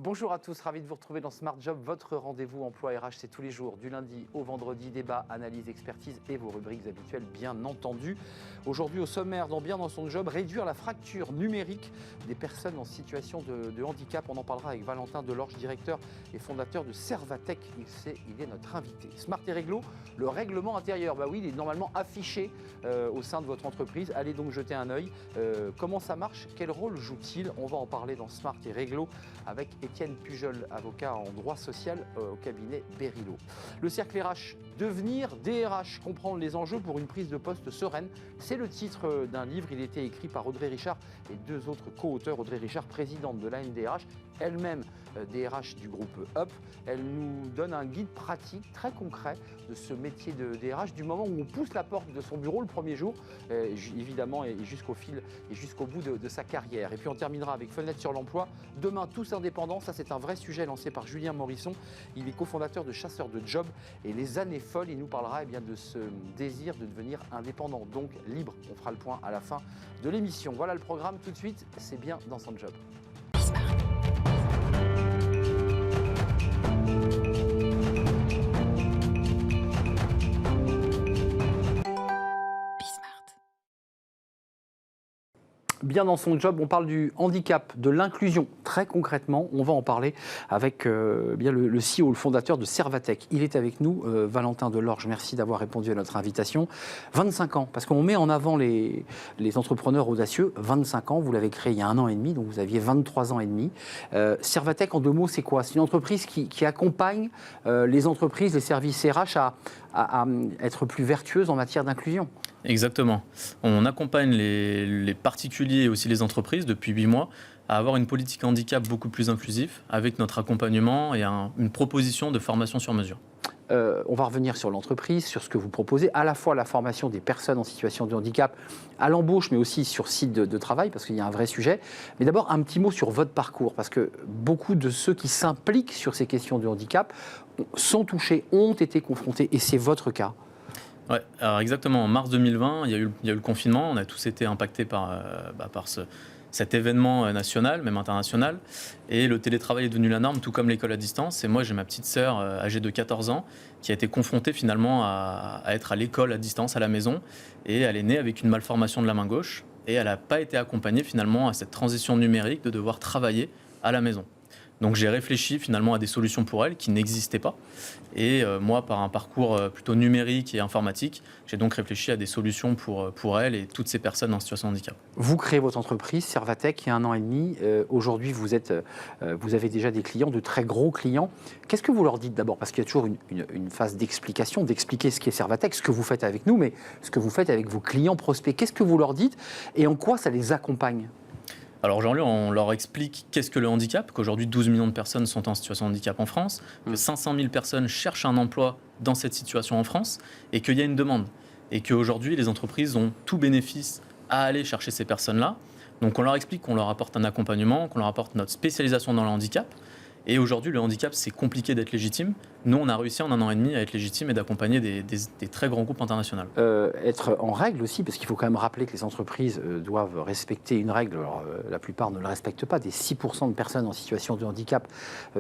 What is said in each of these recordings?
Bonjour à tous, ravi de vous retrouver dans Smart Job. Votre rendez-vous emploi RH, c'est tous les jours, du lundi au vendredi, débat, analyse, expertise et vos rubriques habituelles, bien entendu. Aujourd'hui, au sommaire, dans Bien dans son job, réduire la fracture numérique des personnes en situation de handicap. On en parlera avec Valentin Delorge, directeur et fondateur de Servatech. Il est notre invité. Smart et Réglo, le règlement intérieur. Bah oui, il est normalement affiché au sein de votre entreprise. Allez donc jeter un œil. Comment ça marche? Quel rôle joue-t-il? On va en parler dans Smart et Réglo avec Étienne Pujol, avocat en droit social au cabinet Berilo. Le cercle RH, devenir DRH, comprendre les enjeux pour une prise de poste sereine. C'est le titre d'un livre. Il était écrit par Audrey Richard et deux autres co-auteurs. Audrey Richard, présidente de l'ANDRH, elle-même DRH du groupe UP. Elle nous donne un guide pratique très concret de ce métier de DRH, du moment où on pousse la porte de son bureau le premier jour, évidemment, et jusqu'au bout de sa carrière. Et puis on terminera avec Fenêtre sur l'emploi. Demain, tous indépendants, ça c'est un vrai sujet lancé par Julien Morisson. Il est cofondateur de Chasseurs de Job et les années folles. Il nous parlera de ce désir de devenir indépendant, donc libre. On fera le point à la fin de l'émission. Voilà le programme tout de suite, c'est Bien dans son job. Bien dans son job, on parle du handicap, de l'inclusion. Très concrètement, on va en parler avec le CEO, le fondateur de Servatech. Il est avec nous, Valentin Delorge. Merci d'avoir répondu à notre invitation. 25 ans, parce qu'on met en avant les entrepreneurs audacieux. 25 ans, vous l'avez créé il y a 1 an et demi, donc vous aviez 23 ans et demi. Servatech, en 2 mots, c'est quoi? C'est une entreprise qui accompagne les entreprises, les services RH à être plus vertueuses en matière d'inclusion. Exactement. On accompagne les particuliers et aussi les entreprises depuis 8 mois à avoir une politique handicap beaucoup plus inclusive avec notre accompagnement et une proposition de formation sur mesure. On va revenir sur l'entreprise, sur ce que vous proposez, à la fois la formation des personnes en situation de handicap à l'embauche, mais aussi sur site de travail, parce qu'il y a un vrai sujet. Mais d'abord, un petit mot sur votre parcours, parce que beaucoup de ceux qui s'impliquent sur ces questions de handicap sont touchés, ont été confrontés, et c'est votre cas. Ouais, alors exactement. En mars 2020, il y a eu le confinement. On a tous été impactés par cet événement national, même international. Et le télétravail est devenu la norme, tout comme l'école à distance. Et moi, j'ai ma petite sœur âgée de 14 ans qui a été confrontée finalement à être à l'école à distance, à la maison. Et elle est née avec une malformation de la main gauche. Et elle n'a pas été accompagnée finalement à cette transition numérique de devoir travailler à la maison. Donc j'ai réfléchi finalement à des solutions pour elle qui n'existaient pas. Et moi, par un parcours plutôt numérique et informatique, j'ai donc réfléchi à des solutions pour elle et toutes ces personnes en situation de handicap. Vous créez votre entreprise, Servatech, il y a 1 an et demi. Aujourd'hui, vous avez déjà des clients, de très gros clients. Qu'est-ce que vous leur dites d'abord? Parce qu'il y a toujours une phase d'explication, d'expliquer ce qu'est Servatech, ce que vous faites avec nous, mais ce que vous faites avec vos clients prospects. Qu'est-ce que vous leur dites et en quoi ça les accompagne? Alors aujourd'hui, on leur explique qu'est-ce que le handicap, qu'aujourd'hui 12 millions de personnes sont en situation de handicap en France, que 500 000 personnes cherchent un emploi dans cette situation en France et qu'il y a une demande. Et qu'aujourd'hui, les entreprises ont tout bénéfice à aller chercher ces personnes-là. Donc on leur explique qu'on leur apporte un accompagnement, qu'on leur apporte notre spécialisation dans le handicap. Et aujourd'hui, le handicap, c'est compliqué d'être légitime. Nous, on a réussi en 1 an et demi à être légitime et d'accompagner des très grands groupes internationaux. Être en règle aussi, parce qu'il faut quand même rappeler que les entreprises doivent respecter une règle. Alors, la plupart ne le respectent pas. Des 6% de personnes en situation de handicap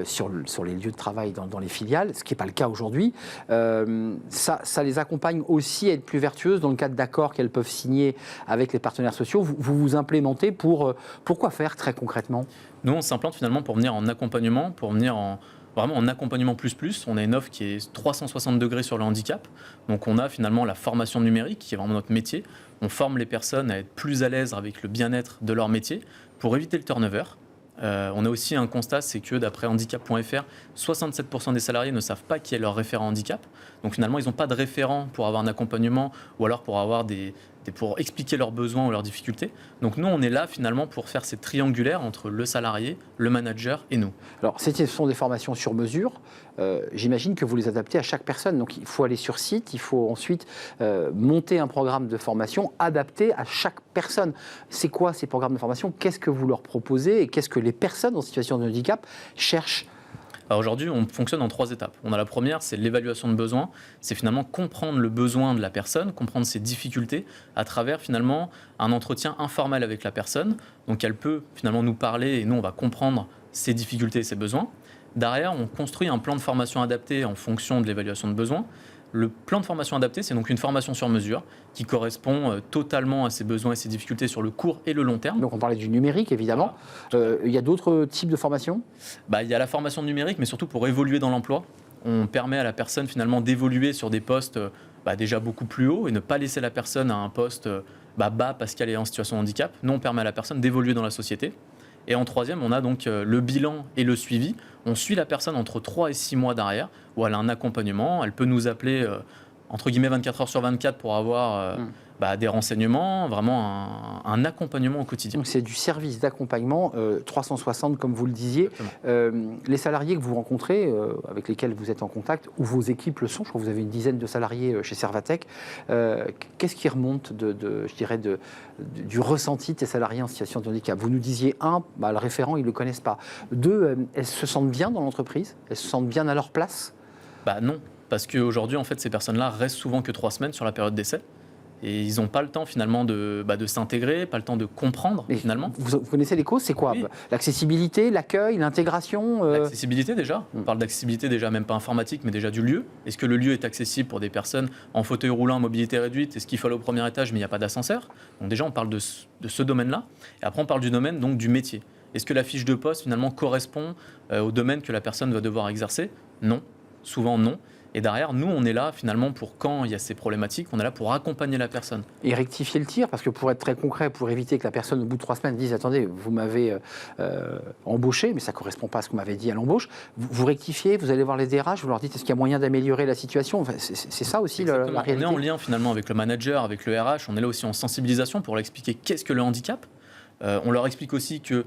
sur les lieux de travail dans les filiales, ce qui n'est pas le cas aujourd'hui. Ça les accompagne aussi à être plus vertueuses dans le cadre d'accords qu'elles peuvent signer avec les partenaires sociaux. Vous implémentez pour quoi faire très concrètement? Nous, on s'implante finalement pour venir en accompagnement, vraiment en accompagnement plus. On a une offre qui est 360 degrés sur le handicap. Donc on a finalement la formation numérique, qui est vraiment notre métier. On forme les personnes à être plus à l'aise avec le bien-être de leur métier pour éviter le turnover. On a aussi un constat, c'est que d'après handicap.fr, 67% des salariés ne savent pas qui est leur référent handicap. Donc finalement, ils n'ont pas de référent pour avoir un accompagnement ou alors pour expliquer leurs besoins ou leurs difficultés. Donc nous, on est là finalement pour faire cette triangulaire entre le salarié, le manager et nous. Alors, ce sont des formations sur mesure. J'imagine que vous les adaptez à chaque personne. Donc, il faut aller sur site, il faut ensuite monter un programme de formation adapté à chaque personne. C'est quoi ces programmes de formation? Qu'est-ce que vous leur proposez et qu'est-ce que les personnes en situation de handicap cherchent? Alors aujourd'hui, on fonctionne en 3 étapes. On a la première, c'est l'évaluation de besoin. C'est finalement comprendre le besoin de la personne, comprendre ses difficultés à travers finalement un entretien informel avec la personne. Donc elle peut finalement nous parler et nous, on va comprendre ses difficultés et ses besoins. Derrière, on construit un plan de formation adapté en fonction de l'évaluation de besoins. Le plan de formation adapté, c'est donc une formation sur mesure qui correspond totalement à ses besoins et ses difficultés sur le court et le long terme. Donc on parlait du numérique, évidemment. Il y a d'autres types de formations ? Il y a la formation numérique, mais surtout pour évoluer dans l'emploi. On permet à la personne finalement d'évoluer sur des postes déjà beaucoup plus hauts et ne pas laisser la personne à un poste bas parce qu'elle est en situation de handicap. Nous, on permet à la personne d'évoluer dans la société. Et en troisième, on a donc le bilan et le suivi. On suit la personne entre 3 et 6 mois derrière, où elle a un accompagnement. Elle peut nous appeler, entre guillemets, 24 heures sur 24 pour avoir des renseignements, vraiment un accompagnement au quotidien. Donc c'est du service d'accompagnement 360, comme vous le disiez. Les salariés que vous rencontrez, avec lesquels vous êtes en contact, ou vos équipes le sont, je crois que vous avez une dizaine de salariés chez Servatec, qu'est-ce qui remonte du ressenti de ces salariés en situation de handicap ? Vous nous disiez, le référent, ils ne le connaissent pas. 2, elles se sentent bien dans l'entreprise ? Elles se sentent bien à leur place ? Non, parce qu'aujourd'hui, en fait, ces personnes-là restent souvent que 3 semaines sur la période d'essai. Et ils n'ont pas le temps finalement de s'intégrer, pas le temps de comprendre finalement. Vous connaissez les causes, c'est quoi ? Oui. L'accessibilité, l'accueil, l'intégration L'accessibilité déjà, on parle d'accessibilité déjà même pas informatique mais déjà du lieu. Est-ce que le lieu est accessible pour des personnes en fauteuil roulant, mobilité réduite ? Est-ce qu'il faut aller au premier étage mais il n'y a pas d'ascenseur ? Donc déjà on parle de ce domaine-là. Et après on parle du domaine donc du métier. Est-ce que la fiche de poste finalement correspond au domaine que la personne va devoir exercer ? Non, souvent non. Et derrière, nous, on est là finalement pour quand il y a ces problématiques, on est là pour accompagner la personne. Et rectifier le tir, parce que pour être très concret, pour éviter que la personne au bout de 3 semaines dise « Attendez, vous m'avez embauché, mais ça ne correspond pas à ce qu'on m'avait dit à l'embauche », vous rectifiez, vous allez voir les DRH, vous leur dites « Est-ce qu'il y a moyen d'améliorer la situation ?» C'est ça aussi la réalité. On est en lien finalement avec le manager, avec le RH, on est là aussi en sensibilisation pour leur expliquer qu'est-ce que le handicap. On leur explique aussi que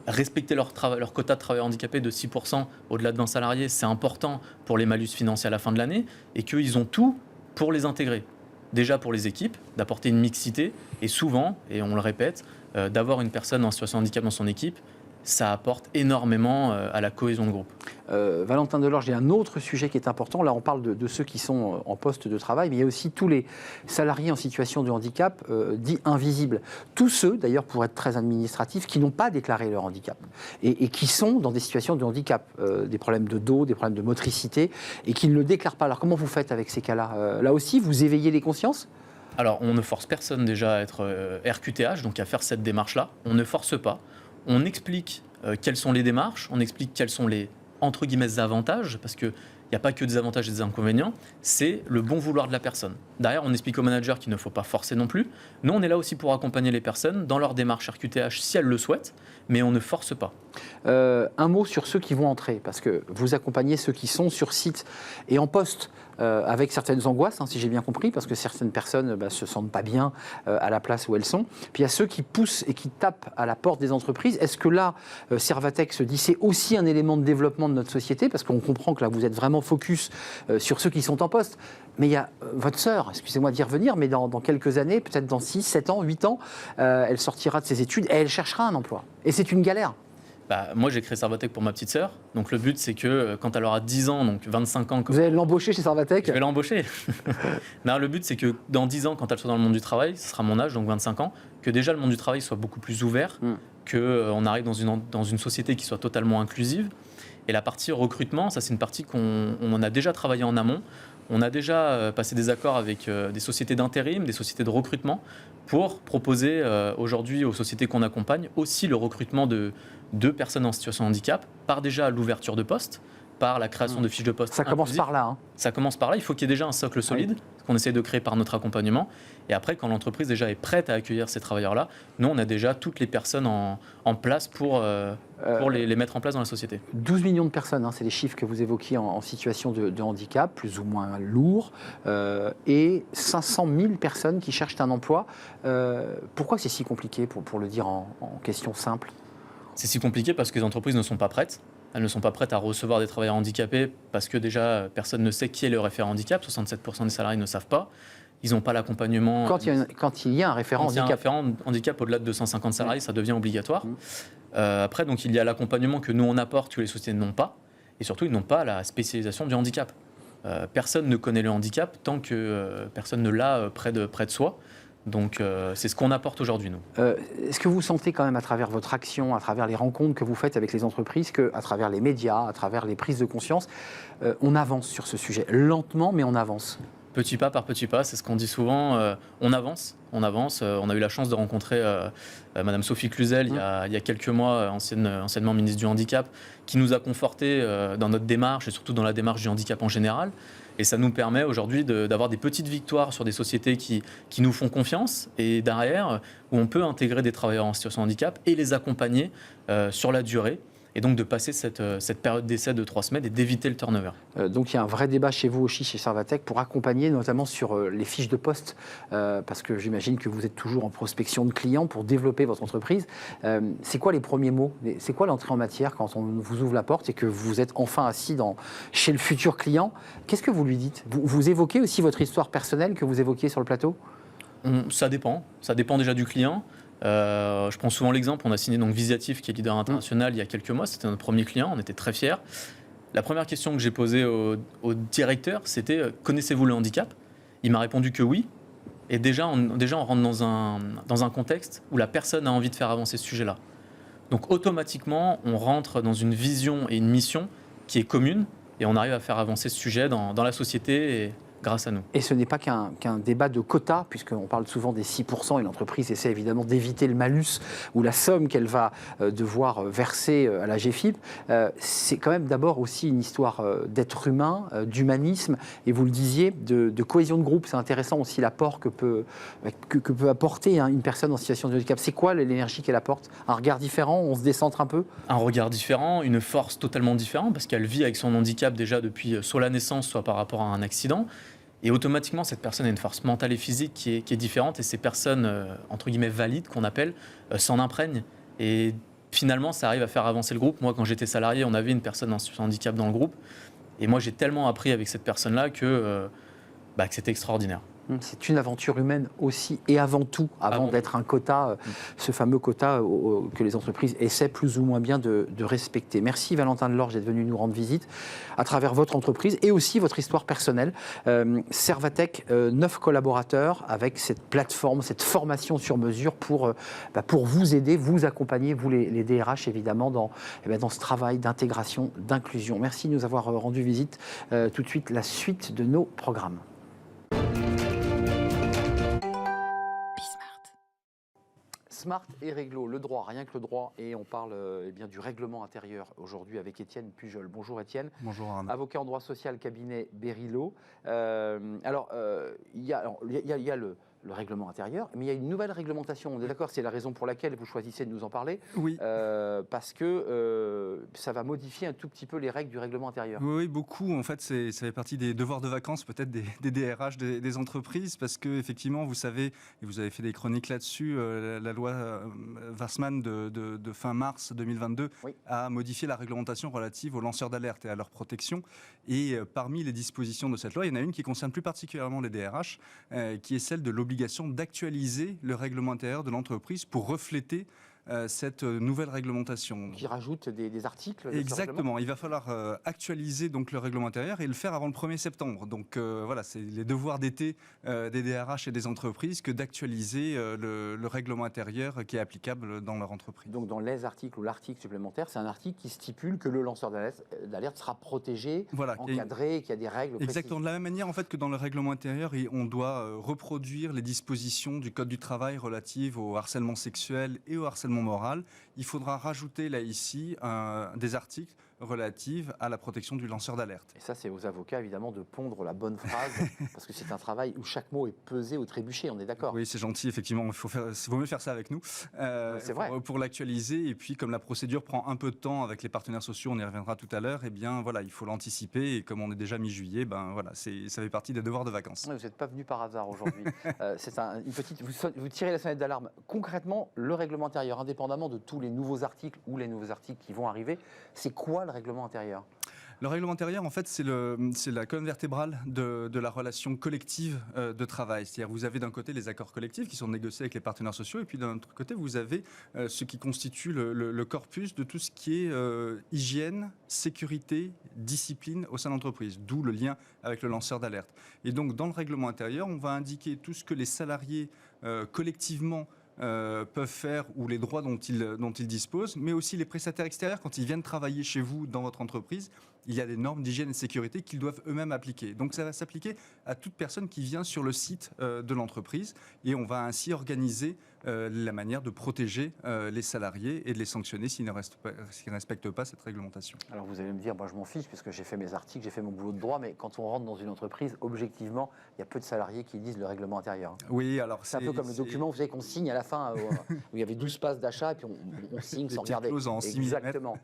respecter leur quota de travailleurs handicapés de 6% au-delà de 20 salariés, c'est important pour les malus financiers à la fin de l'année et qu'ils ont tout pour les intégrer. Déjà pour les équipes, d'apporter une mixité et souvent, et on le répète, d'avoir une personne en situation de handicap dans son équipe, ça apporte énormément à la cohésion de groupe. Valentin Delorge, il y a un autre sujet qui est important. Là, on parle de ceux qui sont en poste de travail, mais il y a aussi tous les salariés en situation de handicap dits invisibles. Tous ceux, d'ailleurs, pour être très administratifs, qui n'ont pas déclaré leur handicap et qui sont dans des situations de handicap, des problèmes de dos, des problèmes de motricité, et qui ne le déclarent pas. Alors, comment vous faites avec ces cas-là ? Là aussi, vous éveillez les consciences ? Alors, on ne force personne déjà à être RQTH, donc à faire cette démarche-là. On ne force pas. On explique quelles sont les démarches, on explique quels sont les, entre guillemets, avantages, parce qu'il n'y a pas que des avantages et des inconvénients, c'est le bon vouloir de la personne. Derrière, on explique au manager qu'il ne faut pas forcer non plus. Nous, on est là aussi pour accompagner les personnes dans leur démarche RQTH si elles le souhaitent, mais on ne force pas. Un mot sur ceux qui vont entrer, parce que vous accompagnez ceux qui sont sur site et en poste, avec certaines angoisses, si j'ai bien compris, parce que certaines personnes se sentent pas bien à la place où elles sont. Puis il y a ceux qui poussent et qui tapent à la porte des entreprises. Est-ce que là, Servatec se dit c'est aussi un élément de développement de notre société, parce qu'on comprend que là vous êtes vraiment focus sur ceux qui sont en poste. Mais il y a votre sœur, excusez-moi d'y revenir, mais dans quelques années, peut-être dans 6, 7 ans, 8 ans, elle sortira de ses études et elle cherchera un emploi. Et c'est une galère. Moi, j'ai créé Servatec pour ma petite sœur. Donc, le but, c'est que quand elle aura 10 ans, donc 25 ans... Vous allez l'embaucher chez Servatec ? Je vais l'embaucher. Non, le but, c'est que dans 10 ans, quand elle soit dans le monde du travail, ce sera mon âge, donc 25 ans, que déjà le monde du travail soit beaucoup plus ouvert, qu'on arrive dans une société qui soit totalement inclusive. Et la partie recrutement, ça, c'est une partie qu'on a déjà travaillé en amont. On a déjà passé des accords avec des sociétés d'intérim, des sociétés de recrutement, pour proposer aujourd'hui aux sociétés qu'on accompagne aussi le recrutement de personnes en situation de handicap, par déjà l'ouverture de postes, par la création de fiches de poste. Ça commence par là. Ça commence par là. Il faut qu'il y ait déjà un socle solide qu'on essaie de créer par notre accompagnement. Et après, quand l'entreprise déjà est prête à accueillir ces travailleurs-là, nous, on a déjà toutes les personnes en place pour les mettre en place dans la société. 12 millions de personnes, c'est les chiffres que vous évoquiez en situation de handicap, plus ou moins lourd, et 500 000 personnes qui cherchent un emploi. Pourquoi c'est si compliqué, pour le dire en question simple ? C'est si compliqué parce que les entreprises ne sont pas prêtes. Elles ne sont pas prêtes à recevoir des travailleurs handicapés parce que déjà, personne ne sait qui est le référent handicap. 67% des salariés ne savent pas. Ils n'ont pas l'accompagnement. Quand il y a un référent handicap. Il y a un référent handicap au-delà de 250 salariés, ça devient obligatoire. Après, donc, il y a l'accompagnement que nous, on apporte, que les sociétés n'ont pas. Et surtout, ils n'ont pas la spécialisation du handicap. Personne ne connaît le handicap tant que personne ne l'a près de soi. Donc c'est ce qu'on apporte aujourd'hui, nous. Est-ce que vous sentez quand même à travers votre action, à travers les rencontres que vous faites avec les entreprises, qu'à travers les médias, à travers les prises de conscience, on avance sur ce sujet, lentement mais on avance? Petit pas par petit pas, c'est ce qu'on dit souvent, on avance, on avance. On a eu la chance de rencontrer Madame Sophie Cluzel il y a quelques mois, anciennement ministre du Handicap, qui nous a confortés dans notre démarche et surtout dans la démarche du handicap en général. Et ça nous permet aujourd'hui d'avoir des petites victoires sur des sociétés qui nous font confiance et derrière, où on peut intégrer des travailleurs en situation de handicap et les accompagner sur la durée. Et donc de passer cette période d'essai de 3 semaines et d'éviter le turnover. Donc il y a un vrai débat chez vous aussi, chez Servatec, pour accompagner notamment sur les fiches de poste, parce que j'imagine que vous êtes toujours en prospection de clients pour développer votre entreprise. C'est quoi les premiers mots? C'est quoi l'entrée en matière quand on vous ouvre la porte et que vous êtes enfin assis chez le futur client? Qu'est-ce que vous lui dites? Vous évoquez aussi votre histoire personnelle que vous évoquiez sur le plateau? Ça dépend déjà du client. Je prends souvent l'exemple, on a signé donc Visiatif, qui est leader international, il y a quelques mois, c'était notre premier client, on était très fiers. La première question que j'ai posée au directeur, c'était « Connaissez-vous le handicap ?» Il m'a répondu que oui, et déjà on rentre dans un contexte où la personne a envie de faire avancer ce sujet-là. Donc automatiquement, on rentre dans une vision et une mission qui est commune, et on arrive à faire avancer ce sujet dans la société et grâce à nous. Et ce n'est pas qu'un débat de quotas, puisqu'on parle souvent des 6%, et l'entreprise essaie évidemment d'éviter le malus ou la somme qu'elle va devoir verser à la GFIP. C'est quand même d'abord aussi une histoire d'être humain, d'humanisme, et vous le disiez, de cohésion de groupe. C'est intéressant aussi l'apport que peut apporter une personne en situation de handicap. C'est quoi l'énergie qu'elle apporte? Un regard différent? On se décentre un peu? Un regard différent, une force totalement différente, parce qu'elle vit avec son handicap déjà depuis soit la naissance, soit par rapport à un accident. Et automatiquement, cette personne a une force mentale et physique qui est différente. Et ces personnes, entre guillemets, valides, qu'on appelle, s'en imprègnent. Et finalement, ça arrive à faire avancer le groupe. Moi, quand j'étais salarié, on avait une personne en situation de handicap dans le groupe. Et moi, j'ai tellement appris avec cette personne-là que c'était extraordinaire. C'est une aventure humaine aussi et avant tout, avant d'être un quota, ce fameux quota que les entreprises essaient plus ou moins bien de respecter. Merci Valentin Delorge d'être venu nous rendre visite à travers votre entreprise et aussi votre histoire personnelle. Servatec, 9 collaborateurs avec cette plateforme, cette formation sur mesure pour vous aider, vous accompagner, vous les DRH évidemment, dans ce travail d'intégration, d'inclusion. Merci de nous avoir rendu visite. Tout de suite, la suite de nos programmes. Smart et réglo, le droit, rien que le droit, et on parle du règlement intérieur aujourd'hui avec Étienne Pujol. Bonjour Étienne. Bonjour Arnaud. Avocat en droit social, cabinet Berilo. Il y a le règlement intérieur, mais il y a une nouvelle réglementation. On est d'accord, c'est la raison pour laquelle vous choisissez de nous en parler. Oui. Parce que ça va modifier un tout petit peu les règles du règlement intérieur. Oui, beaucoup. En fait, ça fait partie des devoirs de vacances, peut-être des DRH des entreprises, parce que effectivement, vous savez, et vous avez fait des chroniques là-dessus, la loi Warsmann de fin mars 2022 a modifié la réglementation relative aux lanceurs d'alerte et à leur protection. Et parmi les dispositions de cette loi, il y en a une qui concerne plus particulièrement les DRH, qui est celle de l'obligation d'actualiser le règlement intérieur de l'entreprise pour refléter cette nouvelle réglementation. Qui rajoute des articles. Exactement, il va falloir actualiser donc le règlement intérieur et le faire avant le 1er septembre. Donc voilà, c'est les devoirs d'été des DRH et des entreprises que d'actualiser le règlement intérieur qui est applicable dans leur entreprise. Donc dans les articles ou l'article supplémentaire, c'est un article qui stipule que le lanceur d'alerte sera protégé, encadré, qu'il y a des règles précises. Exactement, de la même manière en fait que dans le règlement intérieur, on doit reproduire les dispositions du Code du travail relatives au harcèlement sexuel et au harcèlement moral, il faudra rajouter là ici des articles relatifs à la protection du lanceur d'alerte. Et ça, c'est aux avocats évidemment de pondre la bonne phrase, parce que c'est un travail où chaque mot est pesé ou trébuché, on est d'accord. Oui, c'est gentil, effectivement, il vaut mieux faire ça avec nous. C'est vrai. Pour l'actualiser, et puis comme la procédure prend un peu de temps avec les partenaires sociaux, on y reviendra tout à l'heure, eh bien voilà, il faut l'anticiper, et comme on est déjà mi-juillet, ça fait partie des devoirs de vacances. Vous n'êtes pas venu par hasard aujourd'hui. Vous tirez la sonnette d'alarme. Concrètement, le règlement intérieur, indépendamment de tous les nouveaux articles ou les nouveaux articles qui vont arriver, c'est quoi le règlement intérieur ? Le règlement intérieur, en fait, c'est la colonne vertébrale de la relation collective de travail. C'est-à-dire, vous avez d'un côté les accords collectifs qui sont négociés avec les partenaires sociaux, et puis d'un autre côté, vous avez ce qui constitue le corpus de tout ce qui est hygiène, sécurité, discipline au sein de l'entreprise, d'où le lien avec le lanceur d'alerte. Et donc, dans le règlement intérieur, on va indiquer tout ce que les salariés collectivement peuvent faire ou les droits dont ils disposent, mais aussi les prestataires extérieurs quand ils viennent travailler chez vous dans votre entreprise. Il y a des normes d'hygiène et de sécurité qu'ils doivent eux-mêmes appliquer. Donc ça va s'appliquer à toute personne qui vient sur le site de l'entreprise et on va ainsi organiser la manière de protéger les salariés et de les sanctionner s'ils ne respectent pas cette réglementation. Alors vous allez me dire, moi je m'en fiche puisque j'ai fait mes articles, j'ai fait mon boulot de droit, mais quand on rentre dans une entreprise, objectivement, il y a peu de salariés qui lisent le règlement intérieur. Oui, alors c'est un peu comme le document, vous savez, qu'on signe à la fin, où il y avait 12 pages d'achat et puis on signe sans regarder. Exactement.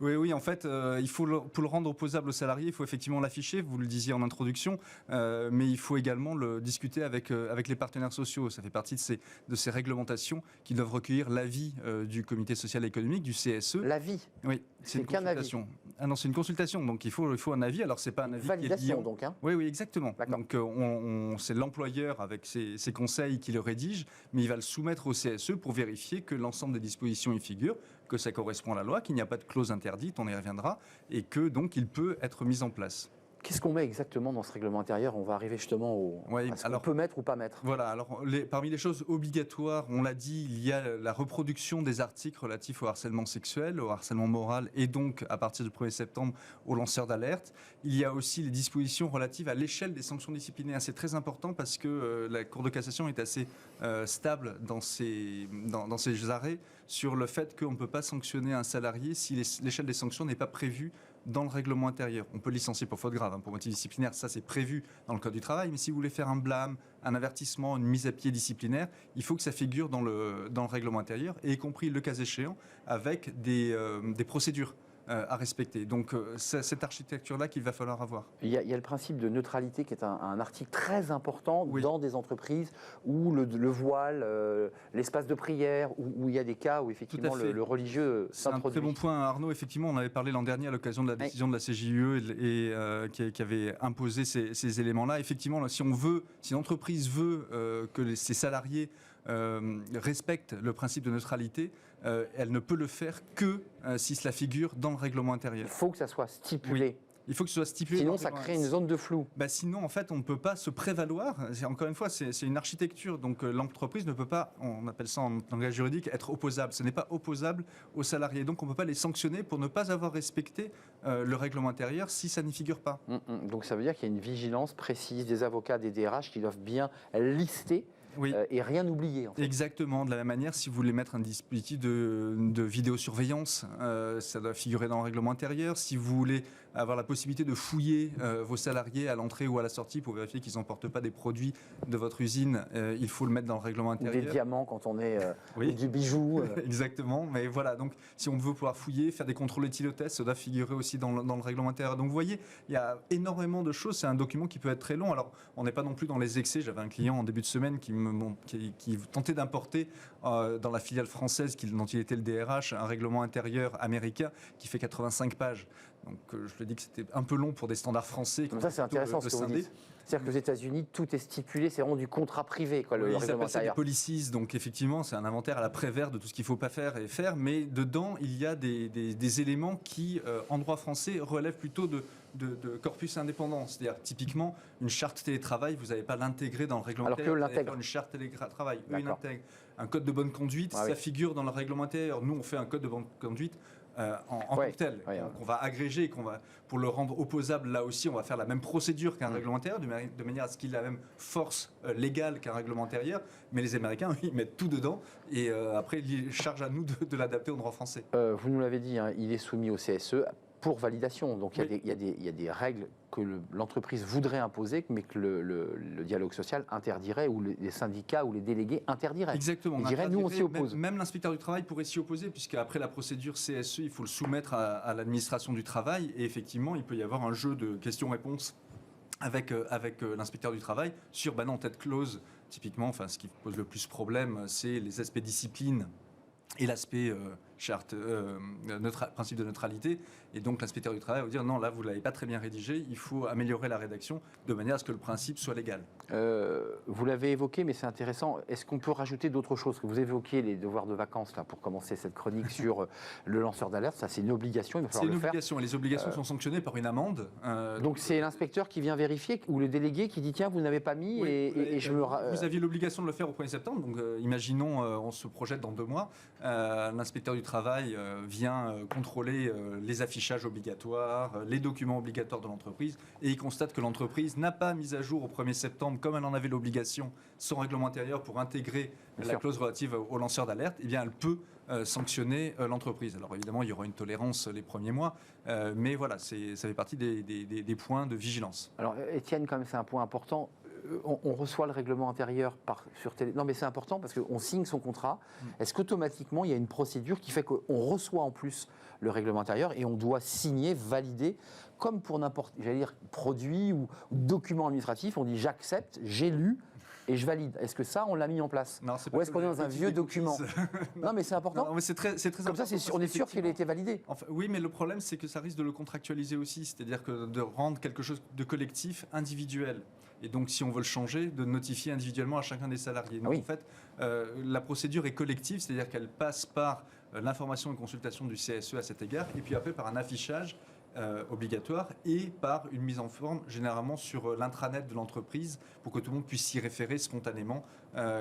Oui, en fait, pour le rendre opposable aux salariés, il faut effectivement l'afficher, vous le disiez en introduction, mais il faut également le discuter avec les partenaires sociaux. Ça fait partie de ces réglementations qui doivent recueillir l'avis du comité social et économique, du CSE. L'avis? Oui, c'est une consultation. Ah non, c'est une consultation, donc il faut un avis. Alors c'est pas un avis validation, donc. Hein. Oui, exactement. Donc c'est l'employeur avec ses conseils qui le rédige, mais il va le soumettre au CSE pour vérifier que l'ensemble des dispositions y figurent, que ça correspond à la loi, qu'il n'y a pas de clause interdite, on y reviendra, et que donc il peut être mis en place. Qu'est-ce qu'on met exactement dans ce règlement intérieur? On va arriver justement à ce qu'on peut mettre ou pas mettre. Voilà, alors parmi les choses obligatoires, on l'a dit, il y a la reproduction des articles relatifs au harcèlement sexuel, au harcèlement moral et donc à partir du 1er septembre aux lanceurs d'alerte. Il y a aussi les dispositions relatives à l'échelle des sanctions disciplinaires. C'est très important parce que la Cour de cassation est assez stable dans ses arrêts sur le fait qu'on ne peut pas sanctionner un salarié si l'échelle des sanctions n'est pas prévue dans le règlement intérieur. On peut licencier pour faute grave, pour motif disciplinaire, ça c'est prévu dans le code du travail, mais si vous voulez faire un blâme, un avertissement, une mise à pied disciplinaire, il faut que ça figure dans le règlement intérieur, et y compris le cas échéant, avec des procédures à respecter. Donc c'est cette architecture-là qu'il va falloir avoir. Il y a le principe de neutralité qui est un article très important dans des entreprises où le voile, l'espace de prière, où il y a des cas où effectivement le religieux s'introduit. C'est un très bon point, Arnaud. Effectivement, on avait parlé l'an dernier à l'occasion de la décision de la CJUE qui avait imposé ces éléments-là. Effectivement, si l'entreprise veut que ses salariés respecte le principe de neutralité, elle ne peut le faire que si cela figure dans le règlement intérieur. Il faut que ça soit stipulé. Oui. Il faut que ce soit stipulé. Sinon, ça crée une zone de flou. Sinon, en fait, on ne peut pas se prévaloir. Encore une fois, c'est une architecture. Donc, l'entreprise ne peut pas, on appelle ça en langage juridique, être opposable. Ce n'est pas opposable aux salariés. Donc, on ne peut pas les sanctionner pour ne pas avoir respecté le règlement intérieur si ça n'y figure pas. Donc, ça veut dire qu'il y a une vigilance précise des avocats, des DRH qui doivent bien lister. Et rien oublier. En fait. Exactement. De la même manière, si vous voulez mettre un dispositif de vidéosurveillance, ça doit figurer dans le règlement intérieur. Si vous voulez avoir la possibilité de fouiller vos salariés à l'entrée ou à la sortie pour vérifier qu'ils n'emportent pas des produits de votre usine, il faut le mettre dans le règlement intérieur. Ou des diamants quand on est ou du bijou. Exactement. Mais voilà, donc si on veut pouvoir fouiller, faire des contrôles éthylotest, ça doit figurer aussi dans le règlement intérieur. Donc vous voyez, il y a énormément de choses. C'est un document qui peut être très long. Alors, on n'est pas non plus dans les excès. J'avais un client en début de semaine qui tentait d'importer dans la filiale française dont il était le DRH un règlement intérieur américain qui fait 85 pages. Donc je lui ai dit que c'était un peu long pour des standards français. Comme ça, c'est intéressant ce que vous dites. C'est-à-dire qu'aux États-Unis, tout est stipulé, c'est vraiment du contrat privé, le règlement intérieur. Ils appellent ça des policies, donc effectivement, c'est un inventaire à la Prévert de tout ce qu'il ne faut pas faire, mais dedans, il y a des éléments qui, en droit français, relèvent plutôt de corpus indépendant. C'est-à-dire, typiquement, une charte télétravail, vous n'avez pas l'intégrer dans le règlement intérieur. Alors que l'intègre. Une charte télétravail, eux, ils l'intègrent. Un code de bonne conduite, ça figure dans le règlement intérieur. Nous, on fait un code de bonne conduite en tant que tel. Donc, on va agréger, pour le rendre opposable, là aussi, on va faire la même procédure qu'un règlement intérieur, de manière à ce qu'il ait la même force légale qu'un règlement intérieur. Mais les Américains, ils mettent tout dedans et après, ils chargent à nous de l'adapter au droit français. Vous nous l'avez dit, il est soumis au CSE pour validation. Donc il y a des règles que l'entreprise voudrait imposer, mais que le dialogue social interdirait, ou les syndicats ou les délégués interdiraient. Exactement. Ils diraient, nous, on s'y oppose. Même l'inspecteur du travail pourrait s'y opposer, puisqu'après la procédure CSE, il faut le soumettre à l'administration du travail. Et effectivement, il peut y avoir un jeu de questions-réponses avec l'inspecteur du travail sur, telle clause, typiquement, ce qui pose le plus problème, c'est les aspects discipline et l'aspect principe de neutralité. Et donc l'inspecteur du travail va vous dire non, là vous ne l'avez pas très bien rédigé, il faut améliorer la rédaction de manière à ce que le principe soit légal. Vous l'avez évoqué, mais c'est intéressant. Est-ce qu'on peut rajouter d'autres choses? Vous évoquiez les devoirs de vacances là, pour commencer cette chronique sur le lanceur d'alerte. Ça, c'est une obligation, il va falloir le faire. C'est une obligation, et les obligations sont sanctionnées par une amende. Donc c'est l'inspecteur qui vient vérifier, ou le délégué qui dit tiens, vous n'avez pas mis, oui, Vous aviez l'obligation de le faire au 1er septembre, donc imaginons, on se projette dans 2 mois, l'inspecteur du travail vient contrôler les affichages obligatoires, les documents obligatoires de l'entreprise, et il constate que l'entreprise n'a pas mis à jour au 1er septembre, comme elle en avait l'obligation, son règlement intérieur pour intégrer la clause relative au lanceur d'alerte. Eh bien, elle peut sanctionner l'entreprise. Alors évidemment, il y aura une tolérance les premiers mois, mais voilà, ça fait partie des points de vigilance. Alors Étienne, quand même, c'est un point important. On reçoit le règlement intérieur sur télé. Non, mais c'est important parce qu'on signe son contrat. Est-ce qu'automatiquement, il y a une procédure qui fait qu'on reçoit en plus le règlement intérieur et on doit signer, valider, comme pour n'importe, produit ou document administratif, on dit j'accepte, j'ai lu et je valide. Est-ce que ça, on l'a mis en place? Non, ou est-ce qu'on est dans un vieux document? Non, mais c'est important. Non, mais c'est très comme important. Ça, on est sûr qu'il a été validé. Enfin, oui, mais le problème, c'est que ça risque de le contractualiser aussi, c'est-à-dire que de rendre quelque chose de collectif individuel. Et donc, si on veut le changer, de notifier individuellement à chacun des salariés. Donc, oui. En fait, la procédure est collective, c'est-à-dire qu'elle passe par l'information et consultation du CSE à cet égard, et puis après par un affichage obligatoire et par une mise en forme généralement sur l'intranet de l'entreprise pour que tout le monde puisse s'y référer spontanément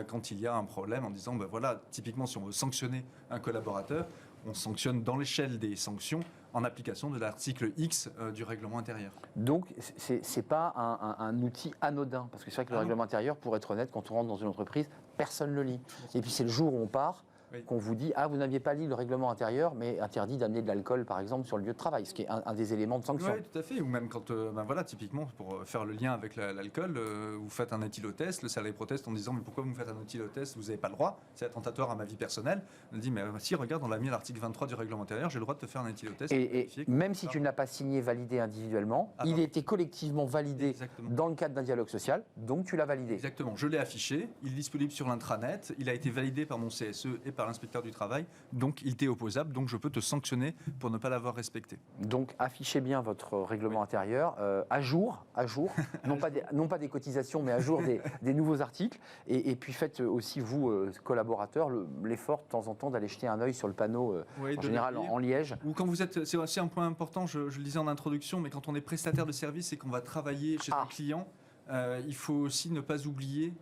quand il y a un problème en disant ben voilà, typiquement si on veut sanctionner un collaborateur, on sanctionne dans l'échelle des sanctions en application de l'article X du règlement intérieur. Donc, ce n'est pas un outil anodin, parce que c'est vrai que le règlement intérieur, pour être honnête, quand on rentre dans une entreprise, personne ne le lit. Et puis c'est le jour où on part qu'on vous dit « Ah, vous n'aviez pas lu le règlement intérieur, mais interdit d'amener de l'alcool, par exemple, sur le lieu de travail », ce qui est un des éléments de sanction. Oui, tout à fait. Ou même quand, voilà, typiquement, pour faire le lien avec l'alcool, vous faites un éthylotest, le salarié proteste en disant « Mais pourquoi vous me faites un éthylotest? Vous n'avez pas le droit, c'est attentatoire à ma vie personnelle. » On dit « Mais si, regarde, on l'a mis à l'article 23 du règlement intérieur, j'ai le droit de te faire un éthylotest. » Et même si tu ne l'as pas signé, validé individuellement, il a été collectivement validé dans le cadre d'un dialogue social, donc tu l'as validé. Exactement. Je l'ai affiché, il est disponible sur l'intranet, il a été validé par mon CSE et par l'inspecteur du travail. Donc, il t'est opposable, donc je peux te sanctionner pour ne pas l'avoir respecté. Donc, affichez bien votre règlement intérieur à jour, non pas des cotisations, mais à jour des nouveaux articles. Et puis, faites aussi, vous, collaborateurs, l'effort de temps en temps d'aller jeter un œil sur le panneau, en général en liège. Ou quand vous êtes, c'est aussi un point important, je le disais en introduction, mais quand on est prestataire de service et qu'on va travailler chez un client, il faut aussi ne pas oublier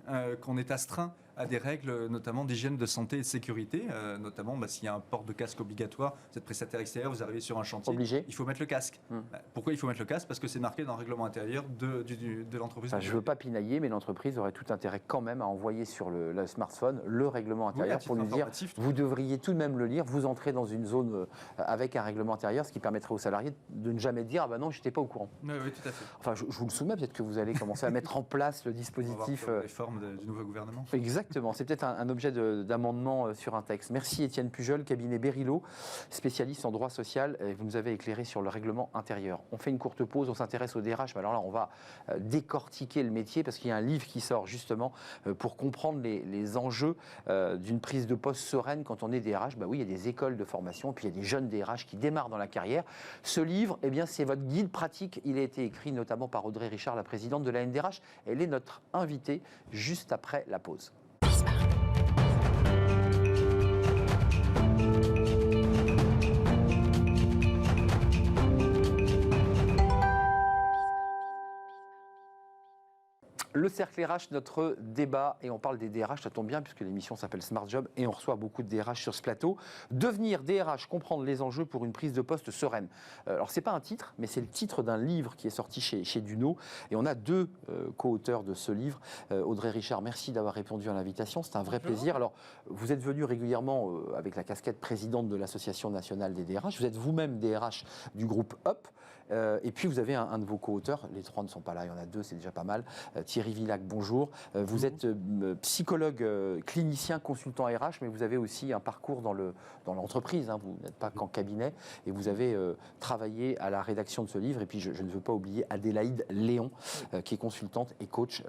qu'on est astreint à des règles, notamment d'hygiène, de santé et de sécurité, notamment s'il y a un port de casque obligatoire, vous êtes prestataire extérieur, vous arrivez sur un chantier, obligé. Il faut mettre le casque. Pourquoi il faut mettre le casque? Parce que c'est marqué dans le règlement intérieur de l'entreprise. Je ne veux pas pinailler, mais l'entreprise aurait tout intérêt quand même à envoyer sur le smartphone le règlement intérieur pour nous dire vous devriez tout de même le lire, vous entrez dans une zone avec un règlement intérieur, ce qui permettrait aux salariés de ne jamais dire ah ben non, je n'étais pas au courant. Oui, tout à fait. Enfin, je vous le soumets, peut-être que vous allez commencer à mettre en place le dispositif. Les formes du nouveau gouvernement. Exactement, c'est peut-être un objet d'amendement sur un texte. Merci Étienne Pujol, cabinet Berilo, spécialiste en droit social. Et vous nous avez éclairé sur le règlement intérieur. On fait une courte pause, on s'intéresse au DRH. Mais alors là, on va décortiquer le métier parce qu'il y a un livre qui sort justement pour comprendre les enjeux d'une prise de poste sereine quand on est DRH. Bah oui, il y a des écoles de formation, puis il y a des jeunes DRH qui démarrent dans la carrière. Ce livre, eh bien, c'est votre guide pratique. Il a été écrit notamment par Audrey Richard, la présidente de la NDRH. Elle est notre invitée juste après la pause. Le cercle RH, notre débat, et on parle des DRH, ça tombe bien puisque l'émission s'appelle Smart Job et on reçoit beaucoup de DRH sur ce plateau. Devenir DRH, comprendre les enjeux pour une prise de poste sereine. Alors c'est pas un titre, mais c'est le titre d'un livre qui est sorti chez Duno et on a deux co-auteurs de ce livre. Audrey Richard, merci d'avoir répondu à l'invitation, c'est un vrai plaisir. Alors vous êtes venu régulièrement avec la casquette présidente de l'Association nationale des DRH, vous êtes vous-même DRH du groupe UP. Et puis vous avez un de vos co-auteurs, les 3 ne sont pas là, il y en a 2, c'est déjà pas mal. Thierry Villac, bonjour. Vous êtes psychologue, clinicien, consultant RH, mais vous avez aussi un parcours dans l'entreprise, hein. Vous n'êtes pas qu'en cabinet, et vous avez travaillé à la rédaction de ce livre. Et puis je ne veux pas oublier Adélaïde Léon, qui est consultante et coach,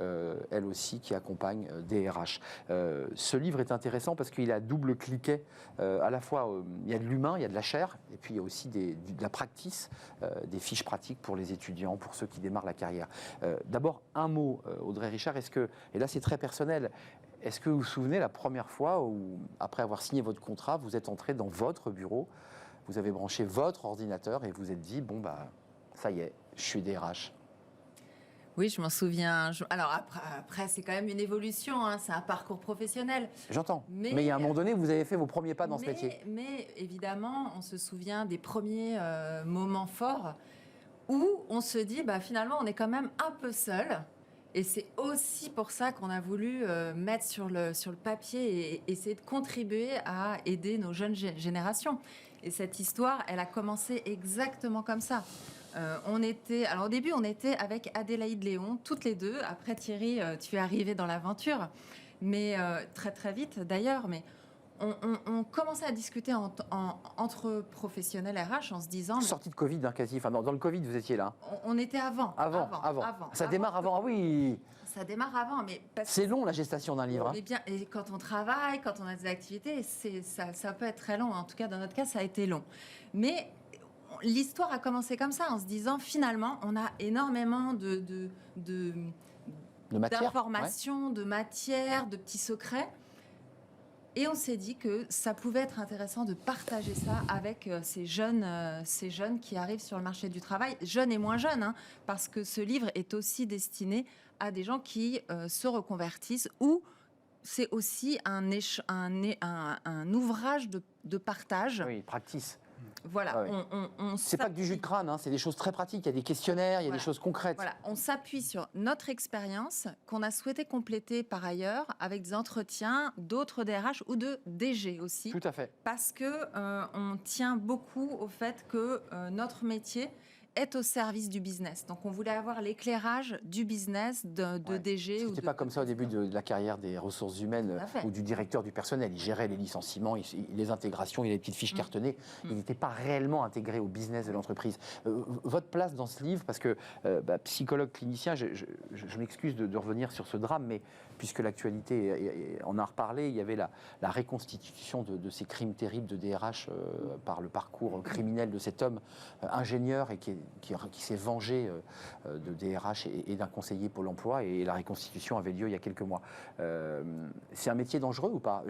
elle aussi, qui accompagne des RH. Ce livre est intéressant parce qu'il a double cliquet. À la fois, il y a de l'humain, il y a de la chair, et puis il y a aussi de la practice, des fiches pratiques pour les étudiants, pour ceux qui démarrent la carrière. D'abord, un mot, Audrey Richard, et là c'est très personnel, est-ce que vous vous souvenez la première fois où, après avoir signé votre contrat, vous êtes entré dans votre bureau, vous avez branché votre ordinateur et vous êtes dit, bon, bah, ça y est, je suis DRH? Oui, je m'en souviens. Alors après, c'est quand même une évolution, hein, c'est un parcours professionnel. J'entends. Mais il y a un moment donné, vous avez fait vos premiers pas dans ce métier. Mais évidemment, on se souvient des premiers moments forts où on se dit, bah, finalement, on est quand même un peu seul. Et c'est aussi pour ça qu'on a voulu mettre sur le papier et essayer de contribuer à aider nos jeunes générations. Et cette histoire, elle a commencé exactement comme ça. Alors au début, on était avec Adélaïde Léon, toutes les deux. Après, Thierry, tu es arrivé dans l'aventure, mais très très vite d'ailleurs. Mais on commençait à discuter entre professionnels RH en se disant... Sortie de Covid, hein, quasi. Enfin, dans le Covid, vous étiez là. On était avant. Ça démarre avant, ah oui. Ça démarre avant, mais... C'est long, la gestation d'un livre. Mais bien, et quand on travaille, quand on a des activités, ça peut être très long. En tout cas, dans notre cas, ça a été long. Mais... l'histoire a commencé comme ça, en se disant finalement, on a énormément d'informations, de matières, de petits secrets. Et on s'est dit que ça pouvait être intéressant de partager ça avec ces jeunes qui arrivent sur le marché du travail, jeunes et moins jeunes, hein, parce que ce livre est aussi destiné à des gens qui se reconvertissent ou c'est aussi un ouvrage de partage. Oui, practice. Voilà, c'est pas que du jus de crâne, hein, c'est des choses très pratiques. Il y a des questionnaires, il y a des choses concrètes. Voilà, on s'appuie sur notre expérience qu'on a souhaité compléter par ailleurs avec des entretiens d'autres DRH ou de DG aussi. Tout à fait. Parce que on tient beaucoup au fait que notre métier est au service du business. Donc on voulait avoir l'éclairage du business de DG. C'était pas comme ça au début de la carrière des ressources humaines ou du directeur du personnel. Il gérait les licenciements, les intégrations, il avait des petites fiches cartonnées. Il n'était pas réellement intégré au business de l'entreprise. Votre place dans ce livre, parce que psychologue clinicien, je m'excuse de revenir sur ce drame, mais puisque l'actualité en a reparlé, il y avait la reconstitution de ces crimes terribles de DRH par le parcours criminel de cet homme ingénieur et qui s'est vengé de DRH et d'un conseiller Pôle emploi, et la reconstitution avait lieu il y a quelques mois. C'est un métier dangereux ou pas?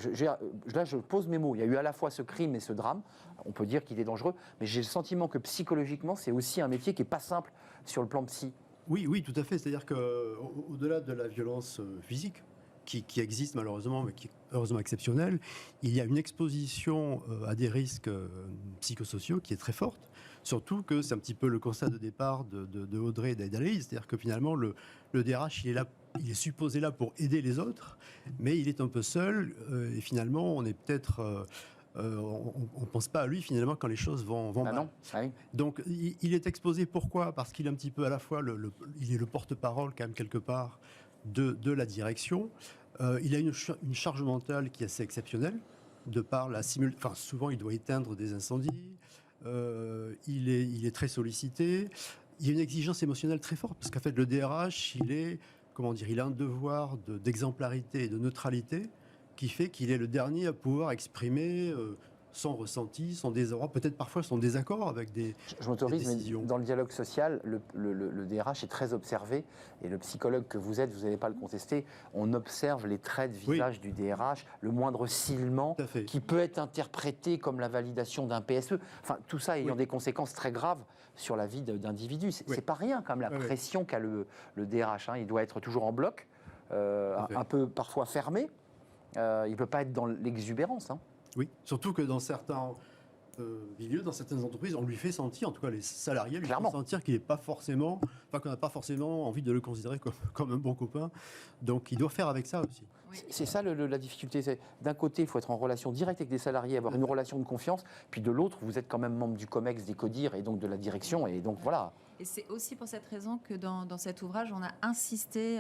Là, je pose mes mots. Il y a eu à la fois ce crime et ce drame. On peut dire qu'il est dangereux, mais j'ai le sentiment que psychologiquement, c'est aussi un métier qui n'est pas simple sur le plan psy. Oui, tout à fait. C'est-à-dire qu'au-delà de la violence physique, qui existe malheureusement, mais qui est heureusement exceptionnelle, il y a une exposition à des risques psychosociaux qui est très forte. Surtout que c'est un petit peu le constat de départ de Audrey et d'Adélaïde, c'est-à-dire que finalement le DRH il est supposé là pour aider les autres, mais il est un peu seul et finalement on est peut-être on pense pas à lui finalement quand les choses vont mal. Non. Oui. Donc il est exposé, pourquoi? Parce qu'il est un petit peu à la fois il est le porte-parole quand même quelque part de la direction. Il a une charge mentale qui est assez exceptionnelle de par souvent il doit éteindre des incendies. Il est très sollicité. Il y a une exigence émotionnelle très forte parce qu'en fait le DRH il a un devoir d'exemplarité et de neutralité qui fait qu'il est le dernier à pouvoir exprimer son ressenti, son désarroi, peut-être parfois son désaccord avec des Je m'autorise, mais décisions. dans le dialogue social, le DRH est très observé, et le psychologue que vous êtes, vous n'allez pas le contester, on observe les traits de visage du DRH, le moindre silement qui peut être interprété comme la validation d'un PSE, enfin tout ça ayant des conséquences très graves sur la vie d'individus. C'est pas rien comme la pression qu'a le DRH, hein. Il doit être toujours en bloc, un peu parfois fermé, il ne peut pas être dans l'exubérance, hein. Oui, surtout que dans certains milieux, dans certaines entreprises, on lui fait sentir, en tout cas les salariés lui font sentir qu'il n'est pas forcément, qu'on n'a pas forcément envie de le considérer comme un bon copain. Donc il doit faire avec ça aussi. C'est ça la difficulté. D'un côté, il faut être en relation directe avec des salariés, avoir une relation de confiance. Puis de l'autre, vous êtes quand même membre du COMEX, des CODIR et donc de la direction. Et donc voilà. Et c'est aussi pour cette raison que dans cet ouvrage, on a insisté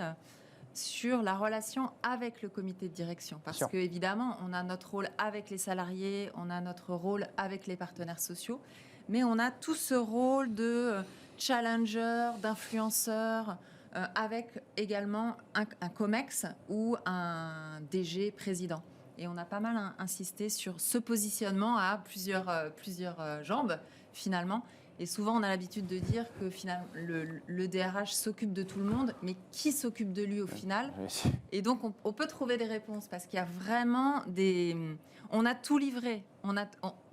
sur la relation avec le comité de direction. Parce qu'évidemment, on a notre rôle avec les salariés, on a notre rôle avec les partenaires sociaux, mais on a tout ce rôle de challenger, d'influenceur, avec également un COMEX ou un DG président. Et on a pas mal insisté sur ce positionnement à plusieurs jambes, finalement. Et souvent, on a l'habitude de dire que finalement, le DRH s'occupe de tout le monde, mais qui s'occupe de lui au final? Et donc, on peut trouver des réponses parce qu'il y a vraiment on a tout livré.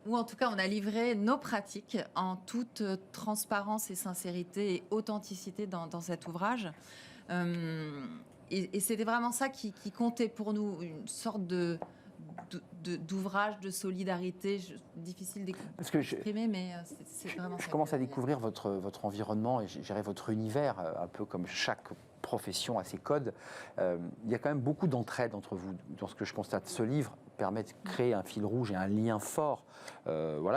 Ou en tout cas, on a livré nos pratiques en toute transparence et sincérité et authenticité dans cet ouvrage. Et c'était vraiment ça qui comptait pour nous, une sorte d'ouvrage de solidarité, difficile d'exprimer, mais c'est vraiment ça. Je commence à découvrir votre environnement et gérer votre univers, un peu comme chaque profession a ses codes. Il y a quand même beaucoup d'entraide entre vous. Dans ce que je constate, ce livre permet de créer un fil rouge et un lien fort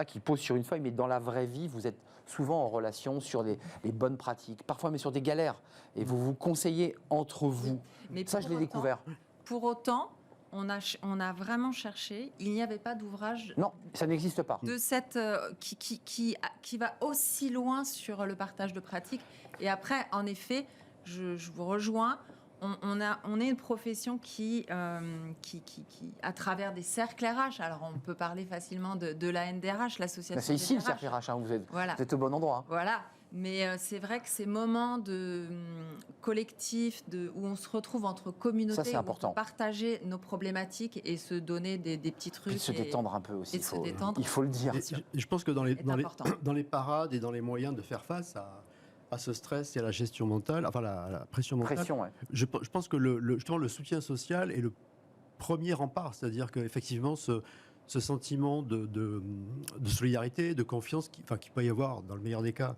qui pose sur une feuille, mais dans la vraie vie, vous êtes souvent en relation sur les bonnes pratiques, parfois mais sur des galères, et vous vous conseillez entre vous. Mais ça, je l'ai découvert. Pour autant, on a vraiment cherché. Il n'y avait pas d'ouvrage. Non, ça n'existe pas. De cette qui va aussi loin sur le partage de pratiques. Et après, en effet, je vous rejoins. On est une profession qui, à travers des cercles RH, alors on peut parler facilement de la NDRH, l'association. C'est ici le cercle RH, vous êtes au bon endroit. Voilà. Mais c'est vrai que ces moments de collectif, où on se retrouve entre communautés, ça, c'est important. Où on peut partager nos problématiques et se donner des petits trucs. Et se détendre un peu aussi, il faut le dire. Et je pense que dans les parades et dans les moyens de faire face à ce stress et à la gestion mentale, enfin la pression mentale, je pense que justement le soutien social est le premier rempart, c'est-à-dire qu'effectivement ce sentiment de solidarité, de confiance qu'il peut y avoir, dans le meilleur des cas,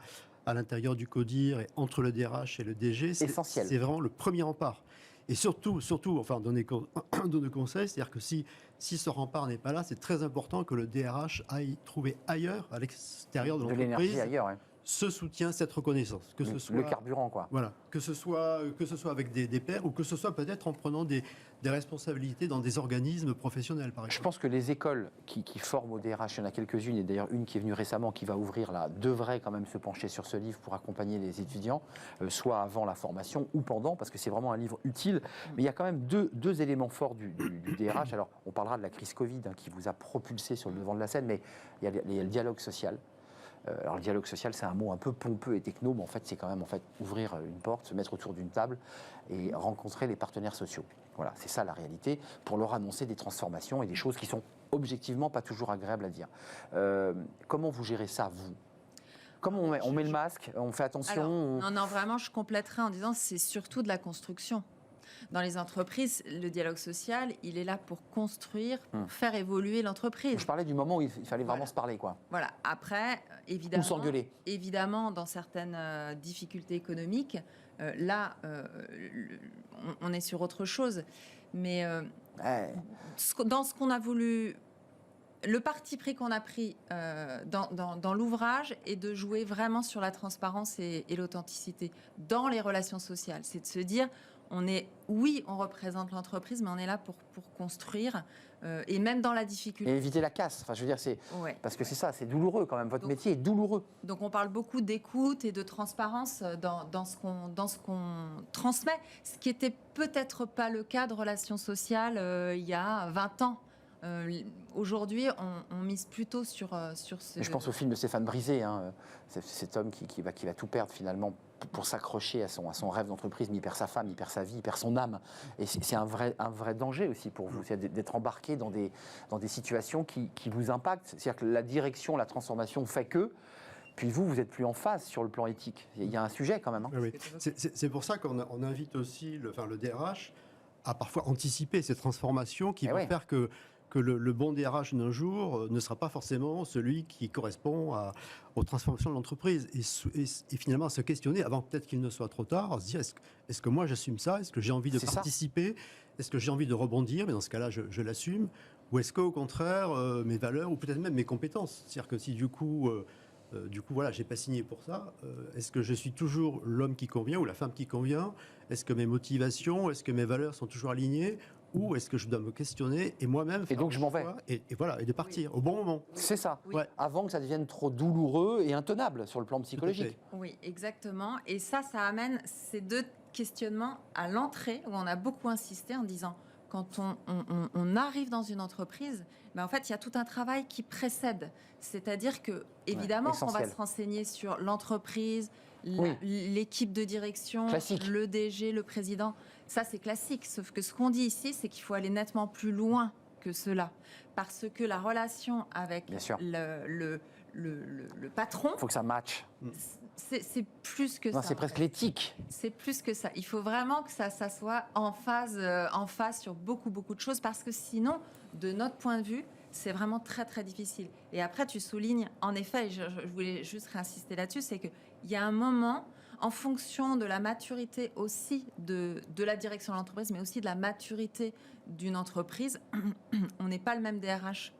à l'intérieur du CODIR et entre le DRH et le DG, essentiel. C'est vraiment le premier rempart. Et surtout, enfin, donner conseil, c'est-à-dire que si ce rempart n'est pas là, c'est très important que le DRH aille trouver ailleurs, à l'extérieur de l'entreprise, l'énergie ailleurs, ce soutien, cette reconnaissance, que ce soit le carburant, quoi. Voilà, que ce soit avec des pairs ou que ce soit peut-être en prenant des responsabilités dans des organismes professionnels, par exemple. Je pense que les écoles qui forment au DRH, il y en a quelques-unes, et d'ailleurs une qui est venue récemment, qui va ouvrir là, devrait quand même se pencher sur ce livre pour accompagner les étudiants, soit avant la formation ou pendant, parce que c'est vraiment un livre utile. Mais il y a quand même deux éléments forts du DRH. Alors, on parlera de la crise Covid qui vous a propulsé sur le devant de la scène, mais il y a le dialogue social. Alors le dialogue social, c'est un mot un peu pompeux et techno, mais en fait, c'est quand même ouvrir une porte, se mettre autour d'une table et rencontrer les partenaires sociaux. Voilà, c'est ça la réalité, pour leur annoncer des transformations et des choses qui sont objectivement pas toujours agréables à dire. Comment vous gérez ça, vous ? Comment on met le masque, on fait attention? Alors, non, vraiment, je compléterai en disant c'est surtout de la construction. Dans les entreprises, le dialogue social, il est là pour construire, pour faire évoluer l'entreprise. Je parlais du moment où il fallait vraiment se parler, quoi. Voilà. Après, évidemment, ou s'engueuler. Évidemment, dans certaines difficultés économiques, là, on est sur autre chose. Mais dans ce qu'on a voulu, le parti pris qu'on a pris dans l'ouvrage est de jouer vraiment sur la transparence et l'authenticité dans les relations sociales. C'est de se dire, on représente l'entreprise, mais on est là pour construire, et même dans la difficulté. Et éviter la casse. Enfin, je veux dire, parce que c'est ça, c'est douloureux quand même. Votre métier est douloureux. Donc, on parle beaucoup d'écoute et de transparence dans ce qu'on transmet, ce qui n'était peut-être pas le cas de relations sociales il y a 20 ans. Aujourd'hui, on mise plutôt sur ce... Je pense au film de Stéphane Brisé, cet homme qui va tout perdre finalement pour s'accrocher à son rêve d'entreprise, mais il perd sa femme, il perd sa vie, il perd son âme. Et c'est un vrai danger aussi pour vous, c'est d'être embarqué dans des situations qui vous impactent. C'est-à-dire que la direction, la transformation fait que... Puis vous êtes plus en phase sur le plan éthique. Il y a un sujet quand même. Oui. C'est pour ça qu'on invite aussi le DRH à parfois anticiper ces transformations qui vont faire que le bon DRH d'un jour ne sera pas forcément celui qui correspond aux transformations de l'entreprise. Et finalement, à se questionner, avant peut-être qu'il ne soit trop tard, à se dire, est-ce que moi j'assume ça? Est-ce que j'ai envie de participer? Est-ce que j'ai envie de rebondir? Mais dans ce cas-là, je l'assume. Ou est-ce qu'au contraire, mes valeurs, ou peut-être même mes compétences, c'est-à-dire que si du coup... Du coup, voilà, j'ai pas signé pour ça. Est-ce que je suis toujours l'homme qui convient ou la femme qui convient? Est-ce que mes motivations, est-ce que mes valeurs sont toujours alignées? Ou est-ce que je dois me questionner et moi-même faire donc, un je m'en vais. choix et voilà, et de partir au bon moment? C'est ça. Oui. Ouais. Avant que ça devienne trop douloureux et intenable sur le plan psychologique. Oui, exactement. Et ça amène ces deux questionnements à l'entrée, où on a beaucoup insisté en disant, quand on arrive dans une entreprise, en fait, il y a tout un travail qui précède. C'est-à-dire que, évidemment, qu'on va essentiel. se renseigner sur l'entreprise, Oui. l'équipe de direction, Classique. le DG, le président. Ça, c'est classique. Sauf que ce qu'on dit ici, c'est qu'il faut aller nettement plus loin que cela. Parce que la relation avec Bien sûr. le patron, Il faut que ça matche. c'est plus que Non, ça. c'est en presque fait. l'éthique. C'est plus que ça. Il faut vraiment que ça soit en phase sur beaucoup de choses, parce que sinon, de notre point de vue, c'est vraiment très très difficile. Et après, tu soulignes, en effet, et je voulais juste réinsister là-dessus, c'est qu'il y a un moment, en fonction de la maturité aussi de la direction de l'entreprise, mais aussi de la maturité d'une entreprise, on n'est pas le même DRH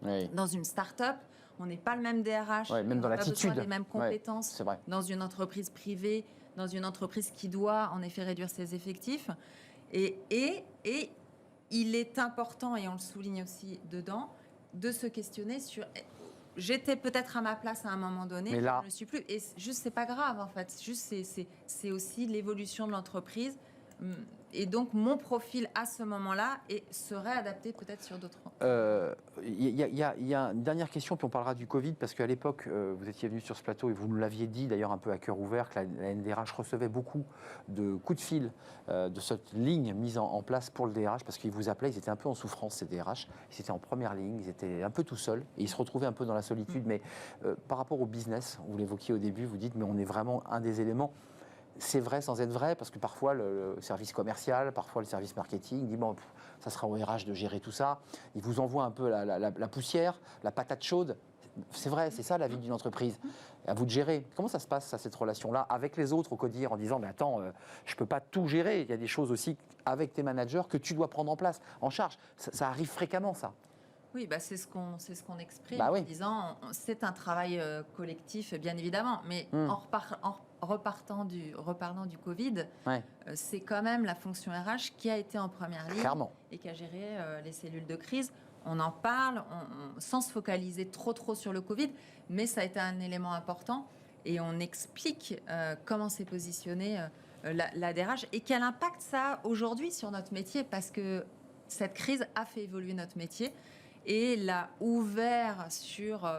Oui. dans une start-up. On n'est pas le même DRH, Ouais, même dans on n'a pas l'attitude. besoin des mêmes compétences C'est vrai. dans une entreprise privée, dans une entreprise qui doit en effet réduire ses effectifs. Et il est important, et on le souligne aussi dedans, de se questionner sur... J'étais peut-être à ma place à un moment donné, Mais là- je ne le suis plus. Et juste, c'est pas grave en fait. Juste, c'est aussi l'évolution de l'entreprise. Et donc, mon profil à ce moment-là serait adapté peut-être sur d'autres. Il y a une dernière question, puis on parlera du Covid, parce qu'à l'époque, vous étiez venu sur ce plateau et vous nous l'aviez dit d'ailleurs un peu à cœur ouvert, que la NDRH recevait beaucoup de coups de fil de cette ligne mise en place pour le DRH, parce qu'ils vous appelaient, ils étaient un peu en souffrance, ces DRH. Ils étaient en première ligne, ils étaient un peu tout seuls, et ils se retrouvaient un peu dans la solitude. Mais par rapport au business, vous l'évoquiez au début, vous dites, mais on est vraiment un des éléments. C'est vrai sans être vrai, parce que parfois le service commercial, parfois le service marketing dit bon, ça sera au RH de gérer tout ça. Il vous envoie un peu la poussière, la patate chaude. C'est vrai, c'est ça la vie d'une entreprise. À vous de gérer. Comment ça se passe, ça, cette relation-là, avec les autres au CODIR, en disant mais attends, je ne peux pas tout gérer. Il y a des choses aussi avec tes managers que tu dois prendre en charge. Ça arrive fréquemment, ça. Oui, c'est ce qu'on exprime Bah oui. en disant c'est un travail collectif, bien évidemment, mais en reparlant du Covid, Ouais. c'est quand même la fonction RH qui a été en première ligne Clairement. et qui a géré les cellules de crise. On en parle sans se focaliser trop sur le Covid, mais ça a été un élément important et on explique comment s'est positionnée la DRH et quel impact ça a aujourd'hui sur notre métier, parce que cette crise a fait évoluer notre métier et l'a ouvert sur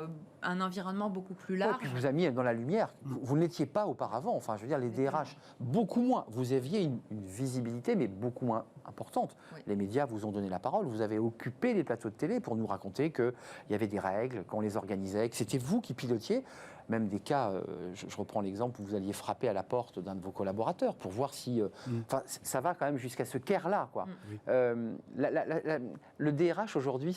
un environnement beaucoup plus Et large. puis vous a mis dans la lumière. Vous ne l'étiez pas auparavant. Enfin, je veux dire, les DRH, beaucoup moins. Vous aviez une visibilité, mais beaucoup moins importante. Oui. Les médias vous ont donné la parole. Vous avez occupé les plateaux de télé pour nous raconter qu'il y avait des règles, qu'on les organisait, que c'était vous qui pilotiez. Même des cas, je reprends l'exemple où vous alliez frapper à la porte d'un de vos collaborateurs pour voir si... Enfin, ça va quand même jusqu'à ce caire-là, quoi. Le DRH aujourd'hui,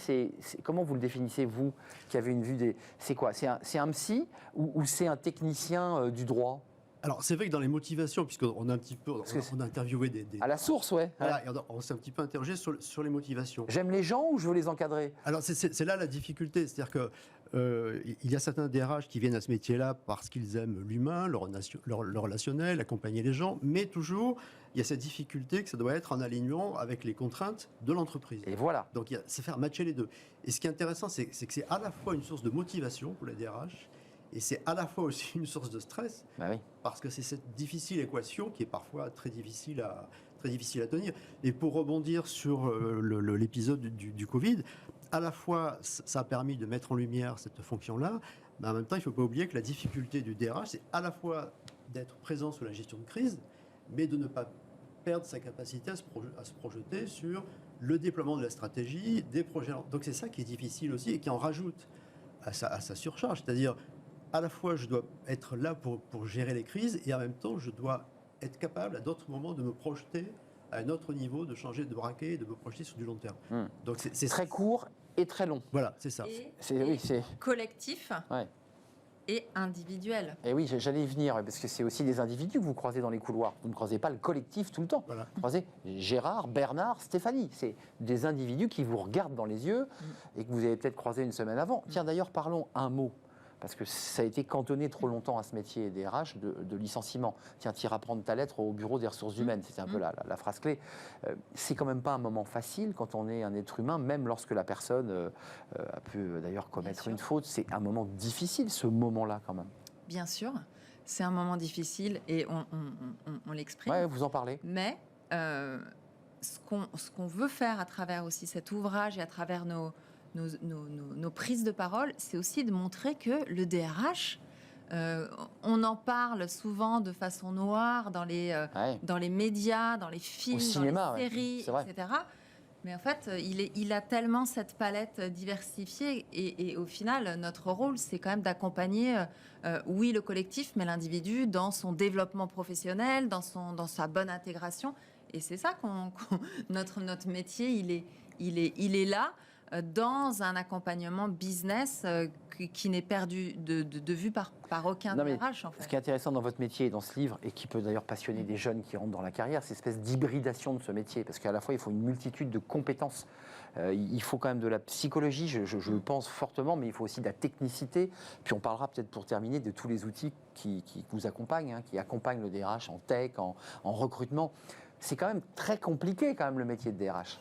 comment vous le définissez, vous, qui avez une vue des... C'est quoi? C'est un psy ou c'est un technicien du droit? Alors, c'est vrai que dans les motivations, puisqu'on a un petit peu, on a interviewé des À la source, ouais. voilà, et on s'est un petit peu interrogé sur les motivations. J'aime les gens ou je veux les encadrer? Alors, c'est là la difficulté, c'est-à-dire que il y a certains DRH qui viennent à ce métier-là parce qu'ils aiment l'humain, le relationnel, accompagner les gens, mais toujours, il y a cette difficulté que ça doit être en alignement avec les contraintes de l'entreprise. Et voilà. Donc, c'est faire matcher les deux. Et ce qui est intéressant, c'est que c'est à la fois une source de motivation pour les DRH, et c'est à la fois aussi une source de stress, Bah oui. parce que c'est cette difficile équation qui est parfois très difficile à tenir. Et pour rebondir sur l'épisode du Covid, à la fois ça a permis de mettre en lumière cette fonction-là, mais en même temps il ne faut pas oublier que la difficulté du DRH, c'est à la fois d'être présent sur la gestion de crise, mais de ne pas perdre sa capacité à se projeter sur le déploiement de la stratégie, des projets. Donc c'est ça qui est difficile aussi et qui en rajoute à sa surcharge, c'est-à-dire à la fois, je dois être là pour gérer les crises et en même temps, je dois être capable à d'autres moments de me projeter à un autre niveau, de changer de braquet et de me projeter sur du long terme. Donc c'est Très court et très long. Voilà, c'est ça. Et collectif Ouais. et individuel. Et oui, j'allais y venir, parce que c'est aussi des individus que vous croisez dans les couloirs. Vous ne croisez pas le collectif tout le temps. Voilà. Vous croisez Gérard, Bernard, Stéphanie. C'est des individus qui vous regardent dans les yeux et que vous avez peut-être croisé une semaine avant. Tiens, d'ailleurs, parlons un mot parce que ça a été cantonné trop longtemps à ce métier des RH de licenciement. Tiens, tu iras prendre ta lettre au bureau des ressources humaines, c'était un peu la phrase clé. C'est quand même pas un moment facile quand on est un être humain, même lorsque la personne a pu d'ailleurs commettre une faute. C'est un moment difficile, ce moment-là quand même. Bien sûr, c'est un moment difficile et on l'exprime. Ouais, vous en parlez. Mais ce qu'on veut faire à travers aussi cet ouvrage et à travers nos prises de parole, c'est aussi de montrer que le DRH, on en parle souvent de façon noire dans les médias, dans les films, cinéma, dans les séries, etc. Mais en fait, il a tellement cette palette diversifiée et au final, notre rôle, c'est quand même d'accompagner, oui, le collectif, mais l'individu dans son développement professionnel, dans sa bonne intégration. Et c'est ça notre métier, il est là dans un accompagnement business qui n'est perdu de vue par aucun DRH. En fait. Ce qui est intéressant dans votre métier et dans ce livre, et qui peut d'ailleurs passionner des jeunes qui rentrent dans la carrière, c'est cette espèce d'hybridation de ce métier, parce qu'à la fois, il faut une multitude de compétences. Il faut quand même de la psychologie, je le pense fortement, mais il faut aussi de la technicité. Puis on parlera peut-être pour terminer de tous les outils qui vous accompagnent, qui accompagnent le DRH en tech, en recrutement. C'est quand même très compliqué, quand même, le métier de DRH.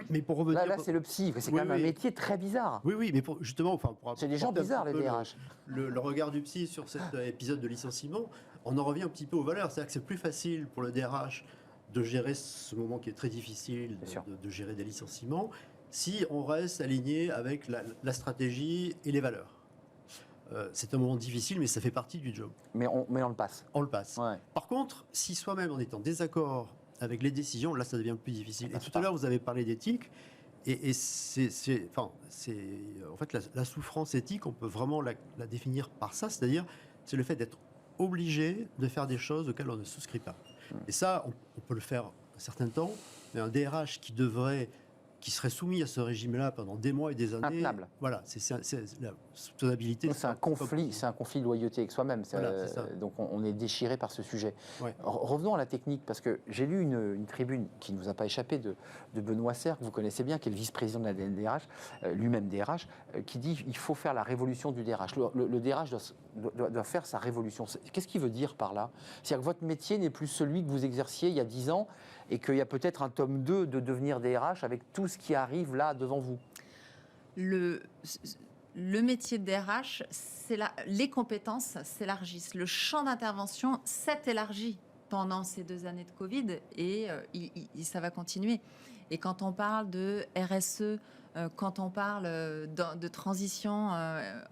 Mais pour revenir... Là c'est le psy, c'est quand même un métier très bizarre. Oui, mais justement... c'est des gens bizarres, les DRH. Le regard du psy sur cet épisode de licenciement, on en revient un petit peu aux valeurs. C'est-à-dire que c'est plus facile pour le DRH de gérer ce moment qui est très difficile, de gérer des licenciements, si on reste aligné avec la stratégie et les valeurs. C'est un moment difficile, mais ça fait partie du job. Mais on le passe. On le passe. Ouais. Par contre, si soi-même on est en désaccord avec les décisions, là, ça devient plus difficile. Et tout à l'heure, vous avez parlé d'éthique. Et en fait, la souffrance éthique, on peut vraiment la définir par ça. C'est-à-dire, c'est le fait d'être obligé de faire des choses auxquelles on ne souscrit pas. Et ça, on peut le faire un certain temps. Mais un DRH qui serait soumis à ce régime-là pendant des mois et des années. Intenable. Voilà, c'est la soutenabilité. C'est un conflit de loyauté avec soi-même. Voilà, c'est ça. Donc on est déchiré par ce sujet. Ouais. Revenons à la technique, parce que j'ai lu une tribune qui ne nous a pas échappé de Benoît Serre, que vous connaissez bien, qui est le vice-président de la DRH, lui-même DRH, qui dit il faut faire la révolution du DRH. Le DRH doit faire sa révolution. Qu'est-ce qu'il veut dire par là? C'est-à-dire que votre métier n'est plus celui que vous exerciez il y a 10 ans et qu'il y a peut-être un tome 2 de devenir DRH avec tout ce qui arrive là devant vous. Le métier de DRH, les compétences s'élargissent. Le champ d'intervention s'est élargi pendant ces 2 années de Covid et ça va continuer. Et quand on parle de RSE, quand on parle de transition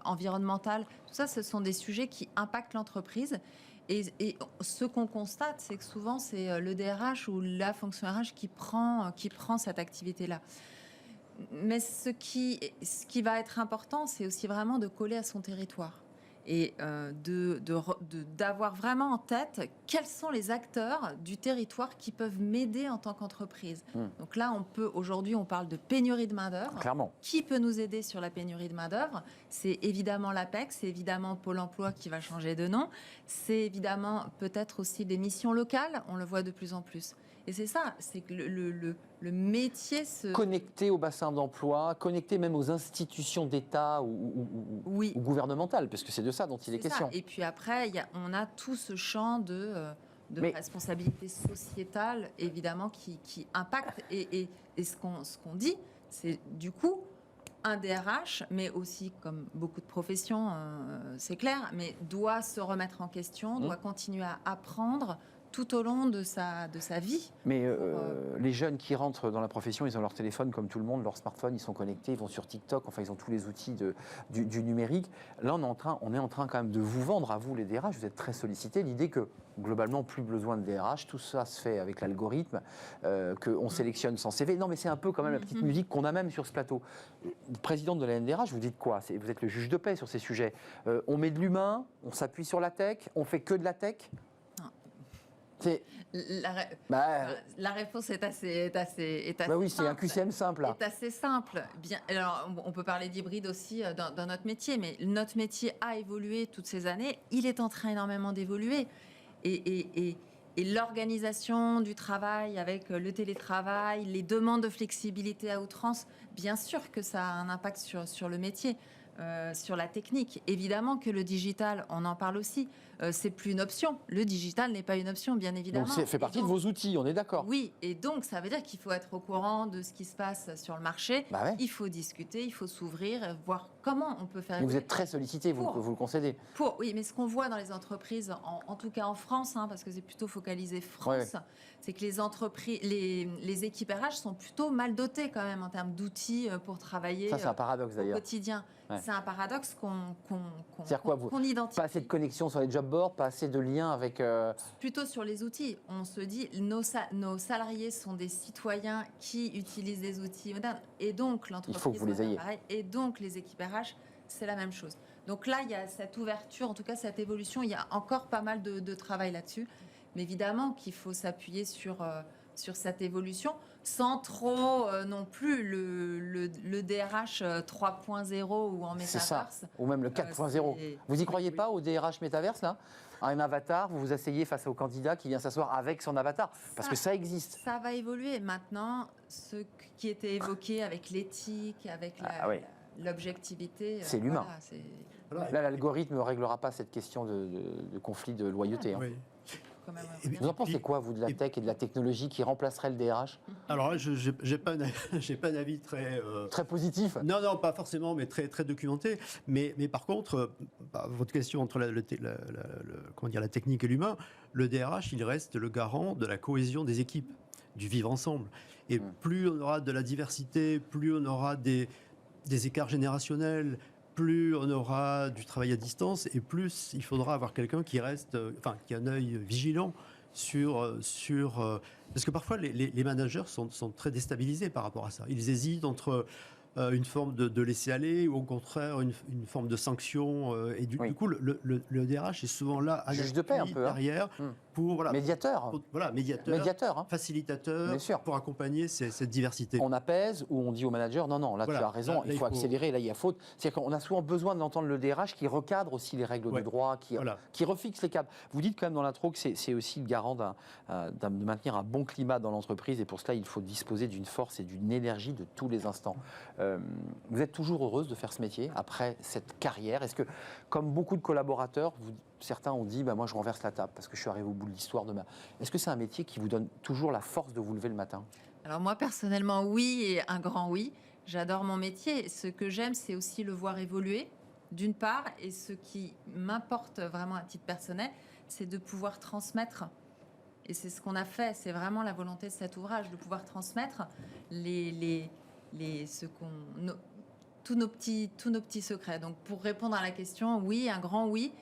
environnementale, tout ça, ce sont des sujets qui impactent l'entreprise. Et ce qu'on constate, c'est que souvent, c'est le DRH ou la fonction RH qui prend cette activité-là. Mais ce qui va être important, c'est aussi vraiment de coller à son territoire et d'avoir vraiment en tête quels sont les acteurs du territoire qui peuvent m'aider en tant qu'entreprise. Donc là, aujourd'hui, on parle de pénurie de main-d'œuvre. Clairement. Qui peut nous aider sur la pénurie de main-d'œuvre? C'est évidemment l'APEC, c'est évidemment Pôle emploi qui va changer de nom, c'est évidemment peut-être aussi des missions locales, on le voit de plus en plus. Et c'est ça, c'est que le métier se... Connecté au bassin d'emploi, connecté même aux institutions d'État ou gouvernementales, parce que c'est de ça dont il est question. Et puis après, on a tout ce champ de responsabilité sociétale, évidemment, qui impacte. Et ce qu'on dit, c'est du coup, un DRH, mais aussi, comme beaucoup de professions, c'est clair, mais doit se remettre en question, doit continuer à apprendre tout au long de sa vie. Mais les jeunes qui rentrent dans la profession, ils ont leur téléphone comme tout le monde, leur smartphone, ils sont connectés, ils vont sur TikTok, enfin ils ont tous les outils du numérique. Là, on est en train quand même de vous vendre à vous, les DRH, vous êtes très sollicités, l'idée que globalement, plus besoin de DRH, tout ça se fait avec l'algorithme, qu'on sélectionne sans CV. Non, mais c'est un peu quand même la petite musique qu'on a même sur ce plateau. Présidente de la NDRH, vous dites quoi? Vous êtes le juge de paix sur ces sujets. On met de l'humain, on s'appuie sur la tech, on fait que de la tech? La réponse est assez oui, c'est un QCM simple. Est assez simple. Alors, on peut parler d'hybride aussi dans notre métier, mais notre métier a évolué toutes ces années. Il est en train énormément d'évoluer. Et l'organisation du travail avec le télétravail, les demandes de flexibilité à outrance, bien sûr que ça a un impact sur le métier. sur la technique. Évidemment que le digital, on en parle aussi, c'est plus une option. Le digital n'est pas une option, bien évidemment. Donc, ça fait partie de vos outils, on est d'accord. Oui, et donc ça veut dire qu'il faut être au courant de ce qui se passe sur le marché. Bah ouais. Il faut discuter, il faut s'ouvrir, voir comment on peut faire. Mais vous êtes très sollicité, vous le concédez. Oui, mais ce qu'on voit dans les entreprises, en tout cas en France, parce que c'est plutôt focalisé France, c'est que les entreprises, les équipes RH sont plutôt mal dotées quand même en termes d'outils pour travailler. Ça, c'est un paradoxe au d'ailleurs. quotidien. Ouais. C'est un paradoxe C'est-à-dire quoi, qu'on identifie. Pas assez de connexion sur les job boards, pas assez de liens avec... Plutôt sur les outils. On se dit, nos salariés sont des citoyens qui utilisent des outils modernes. Et donc, l'entreprise... Il faut que vous les ayez. Pareil, et donc, les équipes RH, c'est la même chose. Donc là, il y a cette ouverture, en tout cas cette évolution. Il y a encore pas mal de travail là-dessus. Mais évidemment qu'il faut s'appuyer sur cette évolution, sans trop non plus le DRH 3.0 ou en C'est ça, métaverse. ou même le 4.0. Vous y croyez pas au DRH métaverse, là? Un avatar, vous vous asseyez face au candidat qui vient s'asseoir avec son avatar, parce que ça existe. Ça va évoluer. Maintenant, ce qui était évoqué avec l'éthique, avec l'objectivité... C'est l'humain. Voilà. Là, l'algorithme ne réglera pas cette question de conflit de loyauté. Oui. Vous en pensez quoi, vous, de la tech et de la technologie qui remplacerait le DRH? Alors là, je n'ai pas un avis très... Très positif. Non, pas forcément, mais très, très documenté. Mais par contre, votre question entre la technique et l'humain, le DRH, il reste le garant de la cohésion des équipes, du vivre ensemble. Et plus on aura de la diversité, plus on aura des écarts générationnels, plus on aura du travail à distance, et plus il faudra avoir quelqu'un qui reste, qui a un œil vigilant sur parce que parfois les managers sont très déstabilisés par rapport à ça. Ils hésitent entre une forme de laisser aller ou au contraire une forme de sanction. Et du coup, le DRH est souvent là à juge de paix un peu derrière pour médiateur. médiateur, facilitateur, pour accompagner cette diversité. On apaise ou on dit au manager non, là tu as raison, il faut accélérer, là il y a faute. C'est-à-dire qu'on a souvent besoin d'entendre le DRH qui recadre aussi les règles de droit, qui refixe les cadres. Vous dites quand même dans l'intro que c'est aussi le garant de maintenir un bon climat dans l'entreprise, et pour cela il faut disposer d'une force et d'une énergie de tous les instants. Vous êtes toujours heureuse de faire ce métier après cette carrière? Est-ce que, comme beaucoup de collaborateurs, certains ont dit moi je renverse la table parce que je suis arrivé au bout de l'histoire de ma... Est-ce que c'est un métier qui vous donne toujours la force de vous lever le matin? Alors moi personnellement oui, et un grand oui. J'adore mon métier. Ce que j'aime, c'est aussi le voir évoluer, d'une part, et ce qui m'importe vraiment à titre personnel, c'est de pouvoir transmettre. Et c'est ce qu'on a fait. C'est vraiment la volonté de cet ouvrage, de pouvoir transmettre tous nos petits secrets. Donc pour répondre à la question, oui, un grand oui,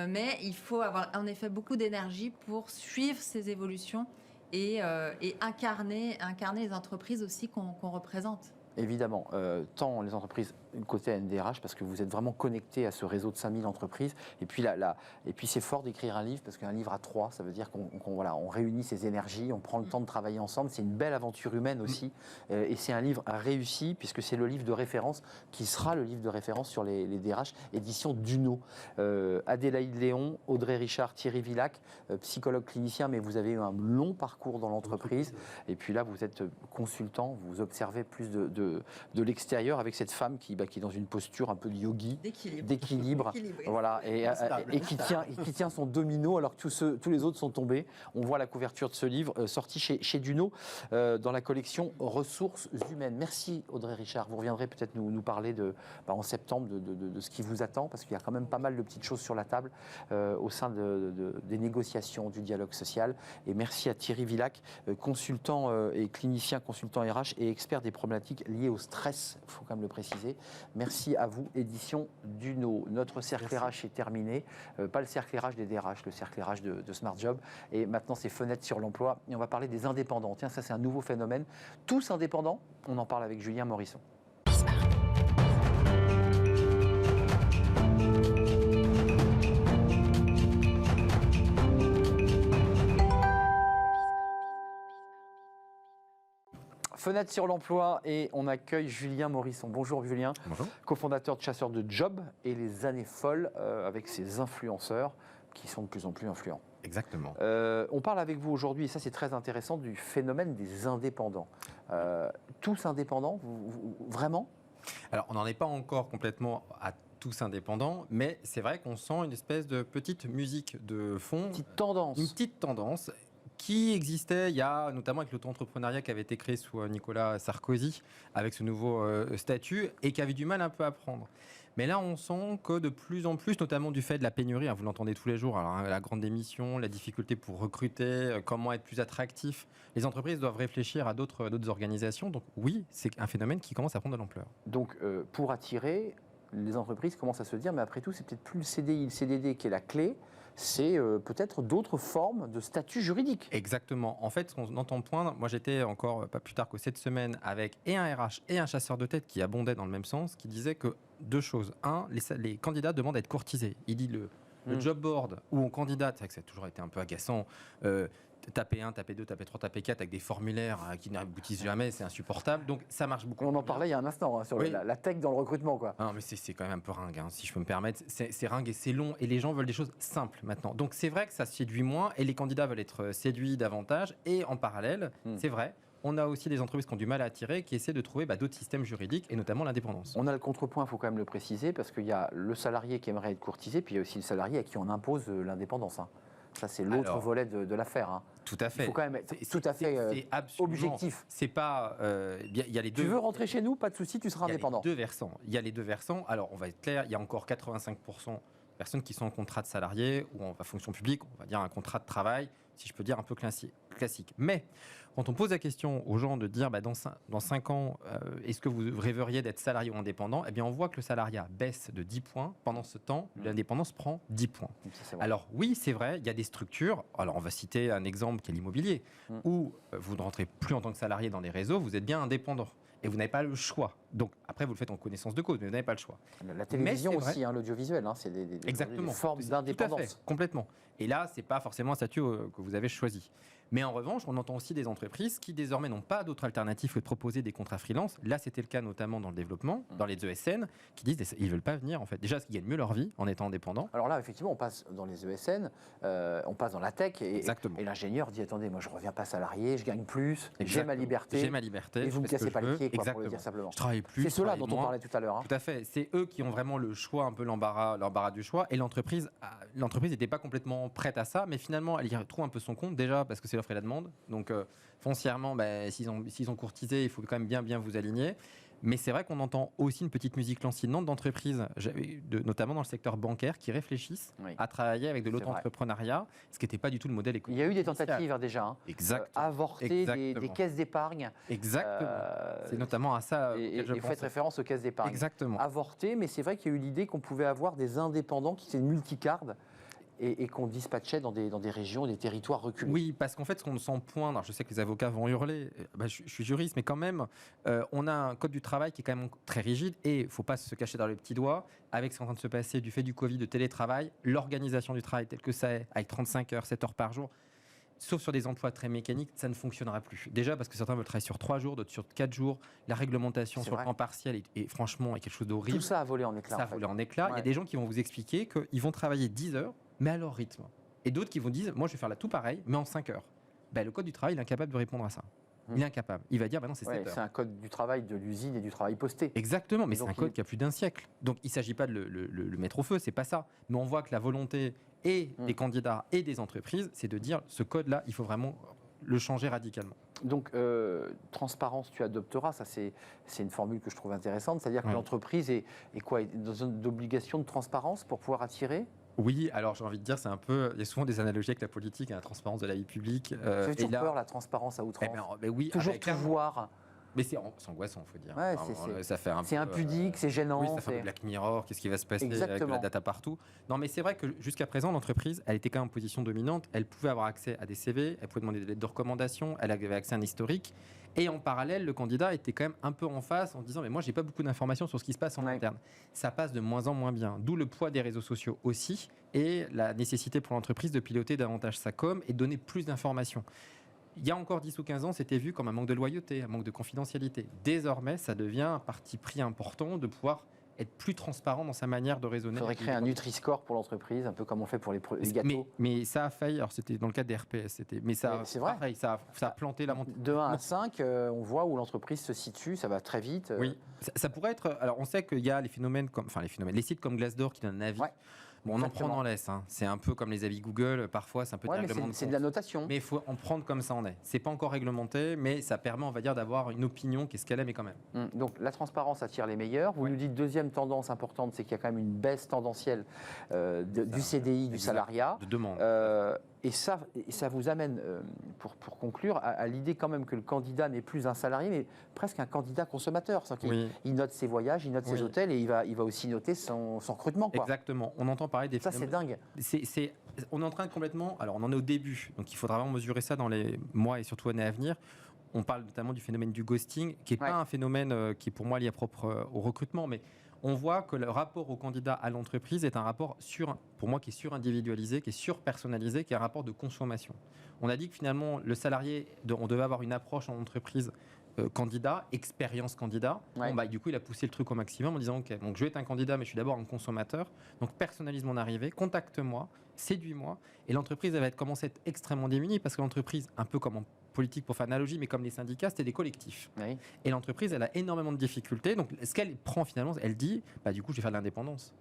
mais il faut avoir en effet beaucoup d'énergie pour suivre ces évolutions et incarner les entreprises aussi qu'on représente. Évidemment, tant les entreprises côté NDRH, parce que vous êtes vraiment connecté à ce réseau de 5000 entreprises, et puis c'est fort d'écrire un livre, parce qu'un livre à 3, ça veut dire qu'on réunit ses énergies, on prend le temps de travailler ensemble, c'est une belle aventure humaine aussi, et c'est un livre réussi, puisque c'est le livre de référence, qui sera le livre de référence sur les DRH, édition Duno. Adélaïde Léon, Audrey Richard, Thierry Villac, psychologue clinicien, mais vous avez eu un long parcours dans l'entreprise, et puis là vous êtes consultant, vous observez plus de l'extérieur avec cette femme qui est dans une posture un peu de yogi, d'équilibre, voilà, et qui tient son domino alors que tous les autres sont tombés. On voit la couverture de ce livre sorti chez Duno dans la collection Ressources humaines. Merci Audrey Richard. Vous reviendrez peut-être nous parler en septembre de ce qui vous attend, parce qu'il y a quand même pas mal de petites choses sur la table au sein des négociations, du dialogue social. Et merci à Thierry Villac, consultant et clinicien, consultant RH et expert des problématiques liées au stress, il faut quand même le préciser. Merci à vous, édition Duno. Notre cercle RH est terminé. Pas le cercle RH des DRH, le cercle RH de Smart Job. Et maintenant, c'est fenêtre sur l'emploi. Et on va parler des indépendants. Tiens, ça, c'est un nouveau phénomène. Tous indépendants, on en parle avec Julien Morisson. Fenêtre sur l'emploi, et on accueille Julien Morisson. Bonjour Julien. Bonjour. Cofondateur de Chasseurs de Job et les années folles avec ces influenceurs qui sont de plus en plus influents. Exactement. On parle avec vous aujourd'hui, et ça c'est très intéressant, du phénomène des indépendants. Tous indépendants, vraiment? Alors, on n'en est pas encore complètement à tous indépendants, mais c'est vrai qu'on sent une espèce de petite musique de fond, Petite tendance. une petite tendance qui existait il y a notamment avec l'auto-entrepreneuriat qui avait été créé sous Nicolas Sarkozy avec ce nouveau statut et qui avait du mal un peu à prendre. Mais là, on sent que de plus en plus, notamment du fait de la pénurie, vous l'entendez tous les jours, alors, la grande démission, la difficulté pour recruter, comment être plus attractif, les entreprises doivent réfléchir à d'autres organisations. Donc oui, c'est un phénomène qui commence à prendre de l'ampleur. Donc, pour attirer, les entreprises commencent à se dire, mais après tout, c'est peut-être plus le CDI, le CDD qui est la clé, c'est peut-être d'autres formes de statut juridique. Exactement. En fait, ce qu'on entend poindre, moi j'étais encore pas plus tard que cette semaine avec et un RH et un chasseur de tête qui abondaient dans le même sens, qui disaient que deux choses. Un, les candidats demandent à être courtisés. Il dit le job board où on candidate, c'est vrai que ça a toujours été un peu agaçant, taper 1, taper 2, taper 3, taper 4 avec des formulaires qui n'aboutissent jamais, c'est insupportable. Donc ça marche beaucoup. On en parlait il y a un instant hein, sur Oui. la tech dans le recrutement, quoi. Non, mais c'est quand même un peu ringue, hein, si je peux me permettre. C'est ringue et c'est long et les gens veulent des choses simples maintenant. Donc c'est vrai que ça séduit moins et les candidats veulent être séduits davantage. Et en parallèle, c'est vrai, on a aussi des entreprises qui ont du mal à attirer, qui essaient de trouver d'autres systèmes juridiques et notamment l'indépendance. On a le contrepoint, il faut quand même le préciser, parce qu'il y a le salarié qui aimerait être courtisé, puis il y a aussi le salarié à qui on impose l'indépendance. Hein. Ça, c'est l'autre volet de l'affaire. Hein. Tout à fait. Il faut quand même être tout à fait objectif. C'est pas. Il y a les deux. Tu veux rentrer chez nous, pas de souci, tu seras indépendant. Il y a les deux versants. Il y a les deux versants. Alors, on va être clair, il y a encore 85% de personnes qui sont en contrat de salarié ou en fonction publique, on va dire un contrat de travail, si je peux dire un peu classique. Mais quand on pose la question aux gens de dire dans 5 ans, est-ce que vous rêveriez d'être salarié ou indépendant, eh bien on voit que le salariat baisse de 10 points. Pendant ce temps, l'indépendance prend 10 points. Alors oui, c'est vrai, il y a des structures. Alors on va citer un exemple qui est l'immobilier, où vous ne rentrez plus en tant que salarié dans les réseaux, vous êtes bien indépendant. Et vous n'avez pas le choix. Donc après, vous le faites en connaissance de cause, mais vous n'avez pas le choix. La télévision aussi, hein, l'audiovisuel, hein, c'est des formes d'indépendance. Tout à fait, complètement. Et là, ce n'est pas forcément un statut que vous avez choisi. Mais en revanche, on entend aussi des entreprises qui désormais n'ont pas d'autre alternative que de proposer des contrats freelance. Là, c'était le cas notamment dans le développement, dans les ESN, qui disent qu'ils ne veulent pas venir en fait. Déjà, parce qu'ils gagnent mieux leur vie en étant indépendants. Alors là, effectivement, on passe dans les ESN, on passe dans la tech, et l'ingénieur dit, attendez, moi je ne reviens pas salarié, je gagne plus, j'ai ma liberté. J'ai ma liberté. Et vous ne me cassez pas le pied, quoi, pour le dire simplement. Je travaille plus. C'est ceux-là dont on parlait tout à l'heure. Hein. Tout à fait. C'est eux qui ont vraiment le choix, un peu l'embarras du choix. Et l'entreprise n'était pas complètement prête à ça, mais finalement, elle y retrouve un peu son compte, déjà parce que c'est l'offre et la demande. Donc foncièrement, s'ils ont courtisé, il faut quand même bien vous aligner. Mais c'est vrai qu'on entend aussi une petite musique lancinante d'entreprises, notamment dans le secteur bancaire, qui réfléchissent à travailler avec de l'auto-entrepreneuriat, ce qui n'était pas du tout le modèle économique. Il y a eu des tentatives déjà, hein, avorter des caisses d'épargne. Exactement. C'est notamment à ça et vous faites référence aux caisses d'épargne. Exactement. Avorter, mais c'est vrai qu'il y a eu l'idée qu'on pouvait avoir des indépendants qui étaient multicardes et qu'on dispatchait dans des régions, des territoires reculés. Oui, parce qu'en fait, ce qu'on s'en pointe, alors je sais que les avocats vont hurler, je suis juriste, mais quand même, on a un code du travail qui est quand même très rigide et il ne faut pas se cacher dans le petit doigt. Avec ce qui est en train de se passer du fait du Covid, de télétravail, l'organisation du travail telle que ça est, avec 35 heures, 7 heures par jour, sauf sur des emplois très mécaniques, ça ne fonctionnera plus. Déjà parce que certains veulent travailler sur 3 jours, d'autres sur 4 jours. La réglementation sur le temps partiel est franchement quelque chose d'horrible. Tout ça a volé en éclats. Ça a volé en éclats. Ouais. Il y a des gens qui vont vous expliquer qu'ils vont travailler 10 heures, mais à leur rythme. Et d'autres qui vont dire, moi je vais faire là tout pareil, mais en 5 heures. Le code du travail, il est incapable de répondre à ça. Il est incapable. Il va dire, non, c'est 7 heures. C'est un code du travail de l'usine et du travail posté. Exactement, mais c'est un code qui a plus d'un siècle. Donc il ne s'agit pas de le mettre au feu, c'est pas ça. Mais on voit que la volonté et des candidats et des entreprises, c'est de dire, ce code-là, il faut vraiment le changer radicalement. Donc, transparence, tu adopteras, ça c'est une formule que je trouve intéressante, c'est-à-dire que l'entreprise est dans une obligation de transparence pour pouvoir attirer. Oui, alors j'ai envie de dire, il y a souvent des analogies avec la politique et la transparence de la vie publique. Ça fait toujours peur, la transparence à outrance. Oui, toujours tout voir. Mais c'est angoissant, il faut dire. Ouais, c'est impudique, c'est gênant. Oui, ça fait un peu Black Mirror, qu'est-ce qui va se passer avec la data partout. Non, mais c'est vrai que jusqu'à présent, l'entreprise, elle était quand même en position dominante. Elle pouvait avoir accès à des CV, elle pouvait demander des lettres de recommandation, elle avait accès à un historique. Et en parallèle, le candidat était quand même un peu en face en disant « mais moi, j'ai pas beaucoup d'informations sur ce qui se passe en interne ». Ça passe de moins en moins bien. D'où le poids des réseaux sociaux aussi et la nécessité pour l'entreprise de piloter davantage sa com et donner plus d'informations. Il y a encore 10 ou 15 ans, c'était vu comme un manque de loyauté, un manque de confidentialité. Désormais, ça devient un parti pris important de pouvoir être plus transparent dans sa manière de raisonner. Il faudrait créer un Nutri-Score pour l'entreprise, un peu comme on fait pour les gâteaux. Mais ça a failli, alors c'était dans le cadre des RPS, mais ça, c'est vrai. pareil, ça a planté la montée. De 1 à 5, on voit où l'entreprise se situe, ça va très vite. Oui, ça pourrait être. Alors, on sait qu'il y a les sites comme Glassdoor qui donnent un avis. Ouais, bon, on en prend en laisse. Hein. C'est un peu comme les avis Google. Parfois, c'est un peu ouais, des mais règlements de c'est de compte. la notation. Mais il faut en prendre comme ça en est. C'est pas encore réglementé, mais ça permet, on va dire, d'avoir une opinion qui est ce qu'elle est, mais quand même. Donc la transparence attire les meilleurs. Vous Ouais. nous dites deuxième tendance importante, c'est qu'il y a quand même une baisse tendancielle du CDI, du Exact. salariat. De demande. Et ça vous amène, pour conclure, à l'idée quand même que le candidat n'est plus un salarié, mais presque un candidat consommateur. Oui. Il note ses voyages, il note ses Oui. hôtels et il va aussi noter son recrutement. Quoi. Exactement. On entend parler des Ça, c'est phénomènes- dingue. On est en train de complètement. Alors, on en est au début, donc il faudra vraiment mesurer ça dans les mois et surtout années à venir. On parle notamment du phénomène du ghosting, qui n'est Ouais. pas un phénomène qui est pour moi lié propre au recrutement, mais on voit que le rapport au candidat à l'entreprise est un rapport pour moi qui est surindividualisé, qui est surpersonnalisé, qui est un rapport de consommation. On a dit que finalement, le salarié, on devait avoir une approche en entreprise candidat, expérience candidat. Ouais. Bon, du coup, il a poussé le truc au maximum en disant ok, donc je vais être un candidat, mais je suis d'abord un consommateur. Donc personnalise mon arrivée, contacte-moi, séduis-moi. Et l'entreprise, elle va commencer à être extrêmement démunie parce que l'entreprise, un peu comme en politique pour faire analogie, mais comme les syndicats, c'était des collectifs. Oui. Et l'entreprise, elle a énormément de difficultés. Donc ce qu'elle prend finalement, elle dit du coup, je vais faire de l'indépendance.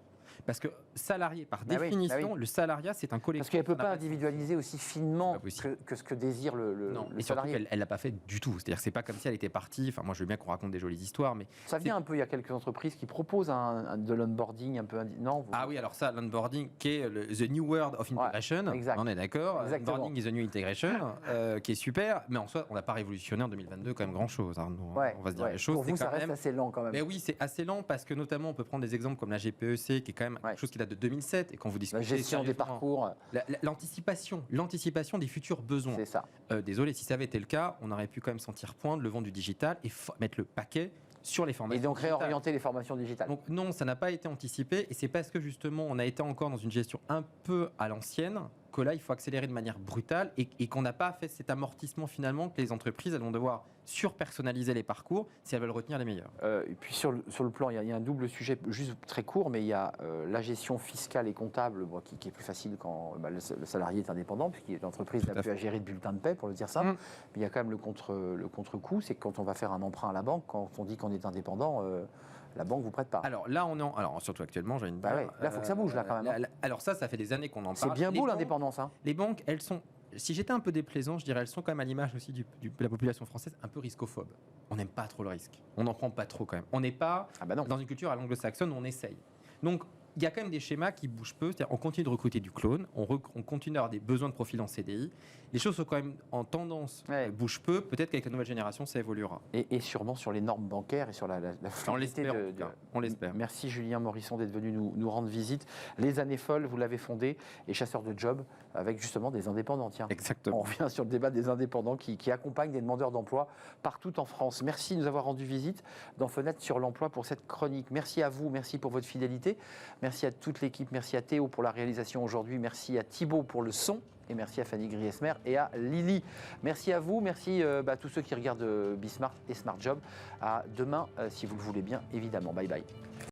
Parce que salarié, par Bah oui, définition, bah oui. le salariat, c'est un collectif. Parce qu'elle ne peut Ça n'a pas de sens. individualiser aussi finement C'est pas possible. que ce que désire le Non, et surtout salarié. qu'elle l'a pas fait du tout. C'est-à-dire, c'est pas comme si elle était partie. Enfin, moi, je veux bien qu'on raconte des jolies histoires, mais Ça vient un peu, il y a quelques entreprises qui proposent de l'onboarding un peu... Non, ah oui, alors ça, l'onboarding, qui est the new world of integration, exact. on est d'accord. Exactement. Onboarding is the new integration, qui est super, mais en soi, on n'a pas révolutionné en 2022 quand même grand-chose. Hein. Nous, Ouais, on va se dire ouais. les choses. Pour vous, c'est ça quand reste même... assez lent quand même. Mais oui, c'est assez lent parce que notamment, on peut prendre des exemples comme la GPEC, qui est quand même Ouais. quelque chose qui date de 2007, et quand vous discutez La gestion des sérieusement, parcours, l'anticipation des futurs besoins. c'est ça. Désolé, si ça avait été le cas, on aurait pu quand même sentir poindre le vent du digital et mettre le paquet sur les Et formations. donc digitales. réorienter les formations digitales. Donc non, ça n'a pas été anticipé et c'est parce que justement on a été encore dans une gestion un peu à l'ancienne que là il faut accélérer de manière brutale et qu'on n'a pas fait cet amortissement finalement que les entreprises elles vont devoir surpersonnaliser les parcours si elles veulent retenir les meilleurs. Et puis sur le plan, il y a un double sujet, juste très court, mais il y a la gestion fiscale et comptable qui est plus facile quand le salarié est indépendant, puisque l'entreprise n'a Tout à plus à gérer de bulletin de paie, pour le dire ça. Mm. Mais il y a quand même le contre-coup, c'est que quand on va faire un emprunt à la banque, quand on dit qu'on est indépendant, la banque vous prête pas. Alors là alors surtout actuellement j'ai une Bah ouais, là, faut que ça bouge, là, quand même, hein. Alors ça fait des années qu'on en C'est parle. bien Les beau banques- l'indépendance. Hein. Les banques, elles sont, si j'étais un peu déplaisant, je dirais elles sont quand même à l'image aussi de la population française un peu riscophobe. On n'aime pas trop le risque. On n'en prend pas trop quand même. On n'est pas Ah bah non. dans une culture à l'anglo-saxonne où on essaye. Donc il y a quand même des schémas qui bougent peu. C'est-à-dire on continue de recruter du clone, on continue d'avoir des besoins de profil en CDI. Les choses sont quand même en tendance, Ouais. bougent peu. Peut-être qu'avec la nouvelle génération, ça évoluera. Et sûrement sur les normes bancaires et sur la On fluidité l'espère, en tout cas. On l'espère. Merci Julien Morisson d'être venu nous rendre visite. Les années folles, vous l'avez fondé, et chasseur de job avec justement des indépendants. Tiens, on Exactement. revient sur le débat des indépendants qui accompagnent des demandeurs d'emploi partout en France. Merci de nous avoir rendu visite dans Fenêtre sur l'emploi pour cette chronique. Merci à vous, merci pour votre fidélité. Merci à toute l'équipe, merci à Théo pour la réalisation aujourd'hui, merci à Thibaut pour le son. Et merci à Fanny Griesmer et à Lily. Merci à vous, merci à tous ceux qui regardent Bismart et Smart Job. À demain, si vous le voulez bien, évidemment. Bye bye.